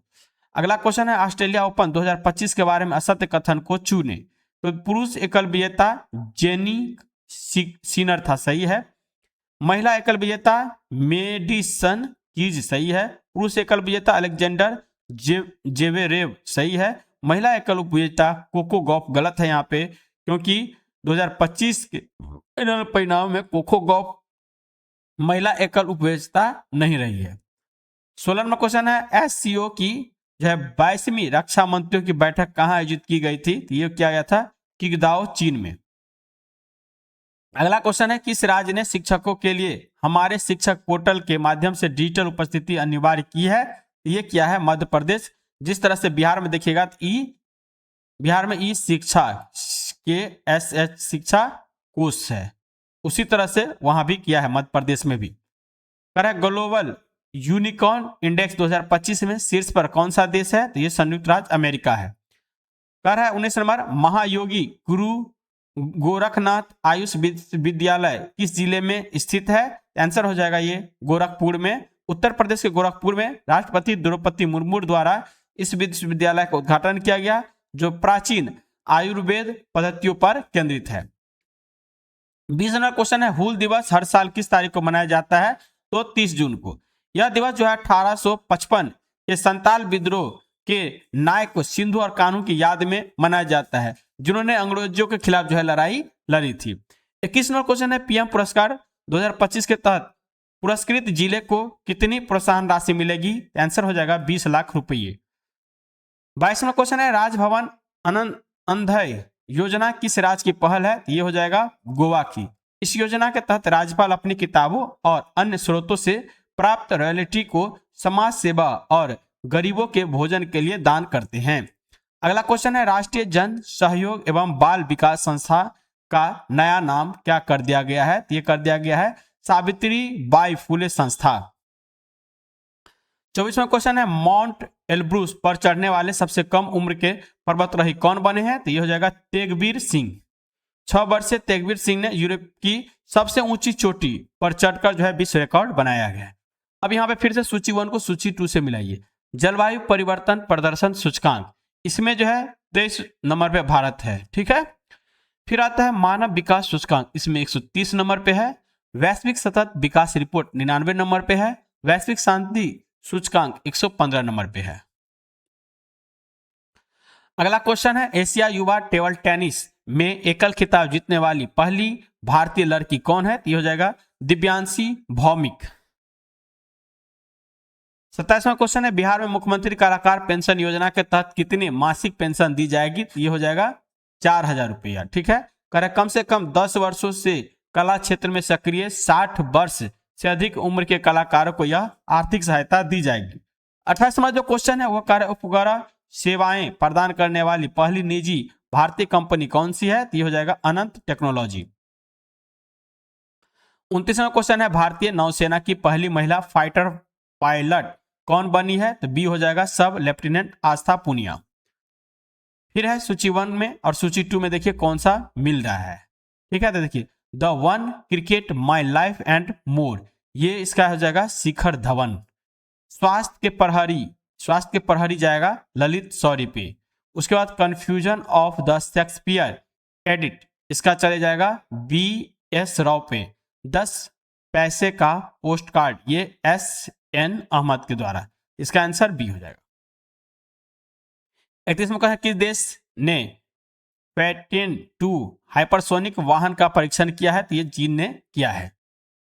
अगला क्वेश्चन है, ऑस्ट्रेलिया ओपन 2025 के बारे में असत्य कथन को चुने। तो पुरुष एकल विजेता जेनी सीनर था, सही है। महिला एकल विजेता मेडिसन कीज, सही है। पुरुष एकल विजेता अलेक्जेंडर जेवेरेव, सही है। महिला एकल उपविजेता कोको गॉफ, गलत है यहाँ पे, क्योंकि 2025 के परिणाम में कोको गॉफ महिला एकल उपविजेता नहीं रही है। 16वां क्वेश्चन है, SCO की जो है 22वीं रक्षा मंत्रियों की बैठक कहां आयोजित की गई थी? तो ये किया गया था किगदाओ, चीन में। अगला क्वेश्चन है, किस राज्य ने शिक्षकों के लिए हमारे शिक्षक पोर्टल के माध्यम से डिजिटल उपस्थिति अनिवार्य की है? ये किया है मध्य प्रदेश। जिस तरह से बिहार में देखिएगा तो बिहार में ई शिक्षा के SH शिक्षा कोष है, उसी तरह से वहां भी किया है मध्य प्रदेश में भी। कर है, ग्लोबल यूनिकॉर्न इंडेक्स 2025 में शीर्ष पर कौन सा देश है? तो ये संयुक्त राज्य अमेरिका है। कर है 19 नंबर, महायोगी गुरु गोरखनाथ आयुष विद्यालय किस जिले में स्थित है? आंसर हो जाएगा ये गोरखपुर में। उत्तर प्रदेश के गोरखपुर में राष्ट्रपति द्रौपदी मुर्मू द्वारा इस विश्वविद्यालय का उद्घाटन किया गया, जो प्राचीन आयुर्वेद पद्धतियों पर केंद्रित है। 20 नंबर क्वेश्चन है, हूल दिवस हर साल किस तारीख को मनाया जाता है? तो 30 जून को। यह दिवस जो है 1855 के संताल विद्रोह के नायक सिंधु और कान्हू की याद में मनाया जाता है, जिन्होंने अंग्रेजों के खिलाफ जो है लड़ाई लड़ी थी। 21 नंबर क्वेश्चन है, PM पुरस्कार 2025 के तहत पुरस्कृत जिले को कितनी प्रोत्साहन राशि मिलेगी? आंसर हो जाएगा 20 लाख रुपये। 22वां क्वेश्चन है, राजभवन अंधय योजना किस राज्य की पहल है? ये हो जाएगा गोवा की। इस योजना के तहत राज्यपाल अपनी किताबों और अन्य स्रोतों से प्राप्त रॉयल्टी को समाज सेवा और गरीबों के भोजन के लिए दान करते हैं। अगला क्वेश्चन है, राष्ट्रीय जन सहयोग एवं बाल विकास संस्था का नया नाम क्या कर दिया गया है? ये कर दिया गया है सावित्री बाई फुले संस्था। 24वां क्वेश्चन है, माउंट एल्ब्रूस पर चढ़ने वाले सबसे कम उम्र के पर्वतारोही कौन बने हैं? तो ये हो जाएगा तेगवीर सिंह। 6 वर्षीय तेगवीर सिंह ने यूरोप की सबसे ऊंची चोटी पर चढ़कर जो है विश्व रिकॉर्ड बनाया गया है। अब यहाँ पे फिर से सूची 1 को सूची 2 से मिलाइए। जलवायु परिवर्तन प्रदर्शन सूचकांक, इसमें जो है 23 नंबर पे भारत है, ठीक है। फिर आता है मानव विकास सूचकांक, इसमें 130 नंबर पे है। वैश्विक सतत विकास रिपोर्ट 99 नंबर पे है। वैश्विक शांति सूचकांक 115 नंबर पे है। अगला क्वेश्चन है, एशिया युवा टेबल टेनिस में एकल खिताब जीतने वाली पहली भारतीय लड़की कौन है? तो ये हो जाएगा दिव्यांशी भौमिक। 27वां क्वेश्चन है, बिहार में मुख्यमंत्री कलाकार पेंशन योजना के तहत कितनी मासिक पेंशन दी जाएगी? तो ये हो जाएगा 4000 रुपया, ठीक है। करे कम से कम 10 वर्षों से कला क्षेत्र में सक्रिय 60 वर्ष से अधिक उम्र के कलाकारों को यह आर्थिक सहायता दी जाएगी। 28वां जो क्वेश्चन है वो कार्य उपग्रह सेवाएं प्रदान करने वाली पहली निजी भारतीय कंपनी कौन सी है? तो ये हो जाएगा अनंत टेक्नोलॉजी। 29वां क्वेश्चन है, भारतीय नौसेना की पहली महिला फाइटर पायलट कौन बनी है? तो बी हो जाएगा सब लेफ्टिनेंट आस्था पुनिया। फिर है सूची 1 में और सूची 2 में देखिए कौन सा मिल रहा है, ठीक है। तो देखिए the one cricket my life and more, ये इसका हो जाएगा शिखर धवन। स्वास्थ्य के प्रहरी जाएगा ललित सौरी पे। उसके बाद confusion of the Shakespeare edit, इसका चले जाएगा बी एस राव पे। 10 पैसे का पोस्ट कार्ड, ये एस एन अहमद के द्वारा, इसका आंसर बी हो जाएगा। 31 में कहा है किस देश ने पेटेंट टू हाइपरसोनिक वाहन का परीक्षण किया है, तो ये चीन ने किया है।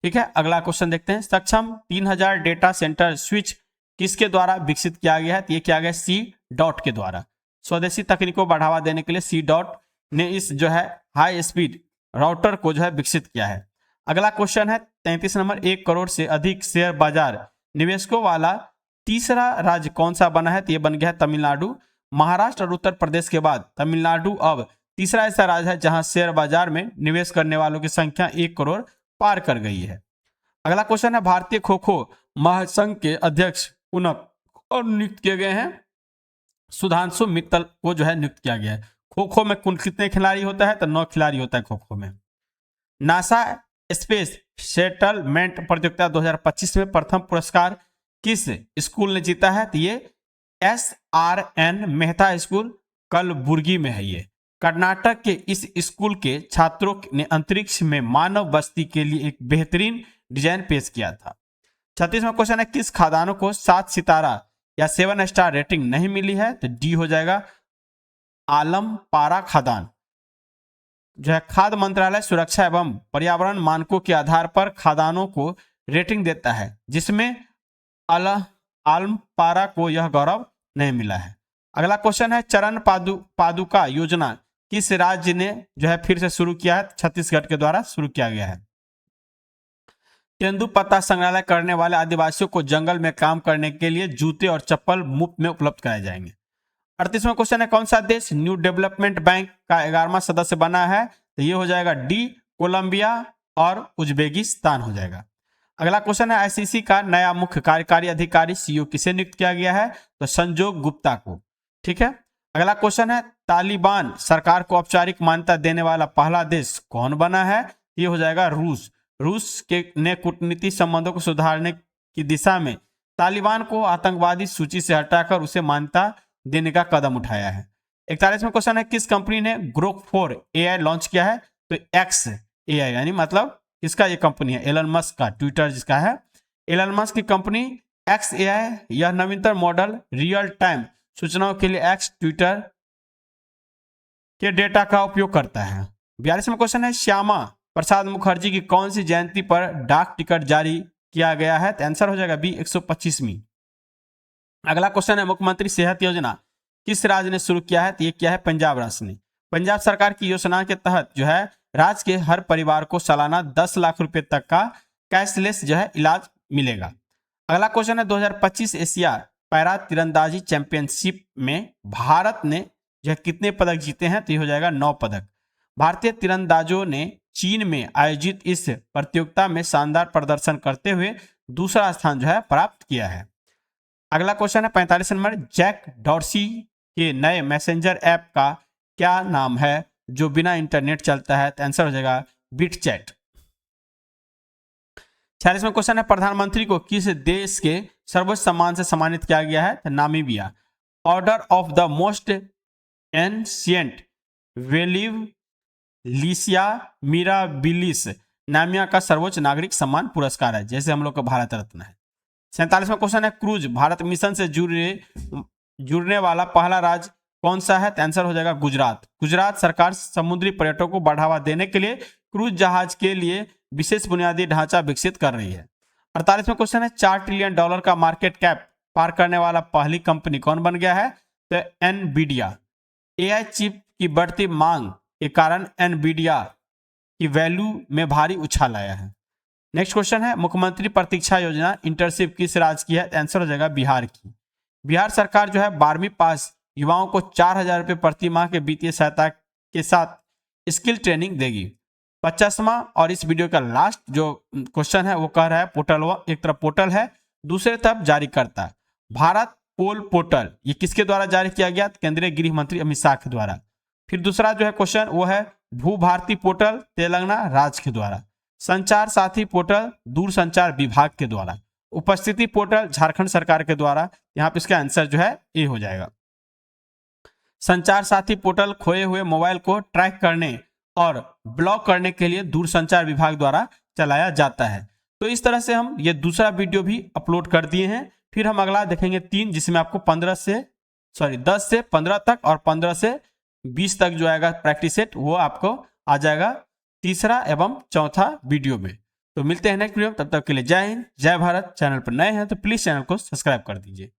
ठीक है, अगला क्वेश्चन देखते हैं। सक्षम 3000 डेटा सेंटर स्विच किसके द्वारा विकसित किया गया है, तो ये किया गया सी डॉट के द्वारा। स्वदेशी तकनीकों को बढ़ावा देने के लिए सी डॉट ने इस जो है हाई स्पीड राउटर को जो है विकसित किया है। अगला क्वेश्चन है 33 नंबर, 1 करोड़ से अधिक शेयर बाजार निवेशकों वाला तीसरा राज्य कौन सा बना है, तो ये बन गया है तमिलनाडु। महाराष्ट्र और उत्तर प्रदेश के बाद तमिलनाडु अब तीसरा ऐसा राज्य है जहां शेयर बाजार में निवेश करने वालों की संख्या 1 करोड़ पार कर गई है। अगला क्वेश्चन है भारतीय खो खो महासंघ के अध्यक्ष पुनः और नियुक्त किए गए हैं सुधांशु मित्तल को जो है नियुक्त किया गया है। खो खो में कुल कितने खिलाड़ी होता है, तो 9 खिलाड़ी होता है खो खो में। नासा स्पेस सेटलमेंट प्रतियोगिता 2025 में प्रथम पुरस्कार किस स्कूल ने जीता है, तो ये SRN मेहता स्कूल कलबुर्गी में है। ये कर्नाटक के इस स्कूल के छात्रों ने अंतरिक्ष में मानव बस्ती के लिए एक बेहतरीन डिजाइन पेश किया था। 36वां क्वेश्चन है किस खदानों को 7 सितारा या 7 स्टार रेटिंग नहीं मिली है, तो डी हो जाएगा आलमपारा खदान। जो है खाद्य मंत्रालय सुरक्षा एवं पर्यावरण मानकों के आधार पर खदानों को रेटिंग देता है, जिसमें आलमपारा को यह गौरव नहीं मिला है। अगला क्वेश्चन है चरण पादुका योजना किस राज्य ने जो है फिर से शुरू किया है, छत्तीसगढ़ के द्वारा शुरू किया गया है। तेंदुपत्ता संग्रहालय करने वाले आदिवासियों को जंगल में काम करने के लिए जूते और चप्पल मुफ्त में उपलब्ध कराए जाएंगे। 38वां क्वेश्चन है कौन सा देश न्यू डेवलपमेंट बैंक का 11वां सदस्य बना है, तो ये हो जाएगा डी कोलंबिया और उज्बेकिस्तान हो जाएगा। अगला क्वेश्चन है आईसीसी का नया मुख्य कार्यकारी अधिकारी सीईओ किसे नियुक्त किया गया है, तो संजोग गुप्ता को। ठीक है, अगला क्वेश्चन है तालिबान सरकार को औपचारिक मान्यता देने वाला पहला देश कौन बना है, ये हो जाएगा रूस। रूस के ने कूटनीतिक संबंधों को सुधारने की दिशा में तालिबान को आतंकवादी सूची से हटाकर उसे मान्यता देने का कदम उठाया है। 41वां क्वेश्चन है किस कंपनी ने ग्रोक 4 AI लॉन्च किया है, तो एक्स AI यानी मतलब इसका ये कंपनी है एलन मस्क का, ट्विटर जिसका है एलन मस्क की कंपनी एक्स AI, यह नवीनतम मॉडल रियल टाइम सूचनाओं के लिए एक्स ट्विटर के डेटा का उपयोग करता है। 42वां क्वेश्चन है श्यामा प्रसाद मुखर्जी की कौन सी जयंती पर डाक टिकट जारी किया गया है, तो आंसर हो जाएगा बी 125वीं। अगला क्वेश्चन है मुख्यमंत्री सेहत योजना किस राज्य ने शुरू किया है, तो ये क्या है पंजाब राज्य ने। पंजाब सरकार की योजना के तहत जो है राज्य के हर परिवार को सालाना 10 लाख रुपए तक का कैशलेस जो है इलाज मिलेगा। अगला क्वेश्चन है 2025 एशिया पैरा तीरंदाजी चैंपियनशिप में भारत ने जो है कितने पदक जीते हैं, तो ये हो जाएगा 9 पदक। भारतीय तीरंदाजों ने चीन में आयोजित इस प्रतियोगिता में शानदार प्रदर्शन करते हुए दूसरा स्थान जो है प्राप्त किया है। अगला क्वेश्चन है 45 नंबर, जैक डॉर्सी के नए मैसेंजर ऐप का क्या नाम है जो बिना इंटरनेट चलता है, तो आंसर हो जाएगा बिटचैट। 46वां क्वेश्चन है प्रधानमंत्री को किस देश के सर्वोच्च सम्मान से सम्मानित किया गया है, तो Namibia. Order of the most ancient welwitschia mirabilis Namibia का सर्वोच्च नागरिक सम्मान पुरस्कार है, जैसे हम लोग का भारत रत्न है। 47वां क्वेश्चन है क्रूज भारत मिशन से जुड़ने वाला पहला राज्य कौन सा है, तो आंसर हो जाएगा गुजरात। गुजरात सरकार समुद्री पर्यटकों को बढ़ावा देने के लिए क्रूज जहाज के लिए विशेष बुनियादी ढांचा विकसित कर रही है। 48वां क्वेश्चन है $4 ट्रिलियन का मार्केट कैप पार करने वाला पहली कंपनी कौन बन गया है, तो एनवीडिया। AI चिप की बढ़ती मांग के कारण एनवीडिया की वैल्यू में भारी उछाल आया है। नेक्स्ट क्वेश्चन है मुख्यमंत्री प्रतीक्षा योजना इंटर्नशिप किस राज्य की है, आंसर हो जाएगा बिहार की। बिहार सरकार जो है 12वीं पास युवाओं को 4000 रुपये प्रति माह के वित्तीय सहायता के साथ स्किल ट्रेनिंग देगी। 50वां और इस वीडियो का लास्ट जो क्वेश्चन है वो कह रहा है पोर्टल, एक तरफ पोर्टल है दूसरे तरफ जारी करता है भारत पोल पोर्टल, ये किसके द्वारा जारी किया गया, केंद्रीय गृह मंत्री अमित शाह के द्वारा। फिर दूसरा जो है क्वेश्चन वो है भू भारती पोर्टल तेलंगाना राज्य के द्वारा, संचार साथी पोर्टल दूरसंचार विभाग के द्वारा, उपस्थिति पोर्टल झारखंड सरकार के द्वारा। यहाँ पे इसका आंसर जो है ए हो जाएगा। संचार साथी पोर्टल खोए हुए मोबाइल को ट्रैक करने और ब्लॉक करने के लिए दूरसंचार विभाग द्वारा चलाया जाता है। तो इस तरह से हम ये दूसरा वीडियो भी अपलोड कर दिए हैं। फिर हम अगला देखेंगे 3, जिसमें आपको 10 से 15 तक और 15 से 20 तक जो आएगा प्रैक्टिस सेट, वो आपको आ जाएगा तीसरा एवं चौथा वीडियो में। तो मिलते हैं नेक्स्ट वीडियो, तब तक के लिए जय हिंद, जय भारत। चैनल पर नए हैं तो प्लीज चैनल को सब्सक्राइब कर दीजिए।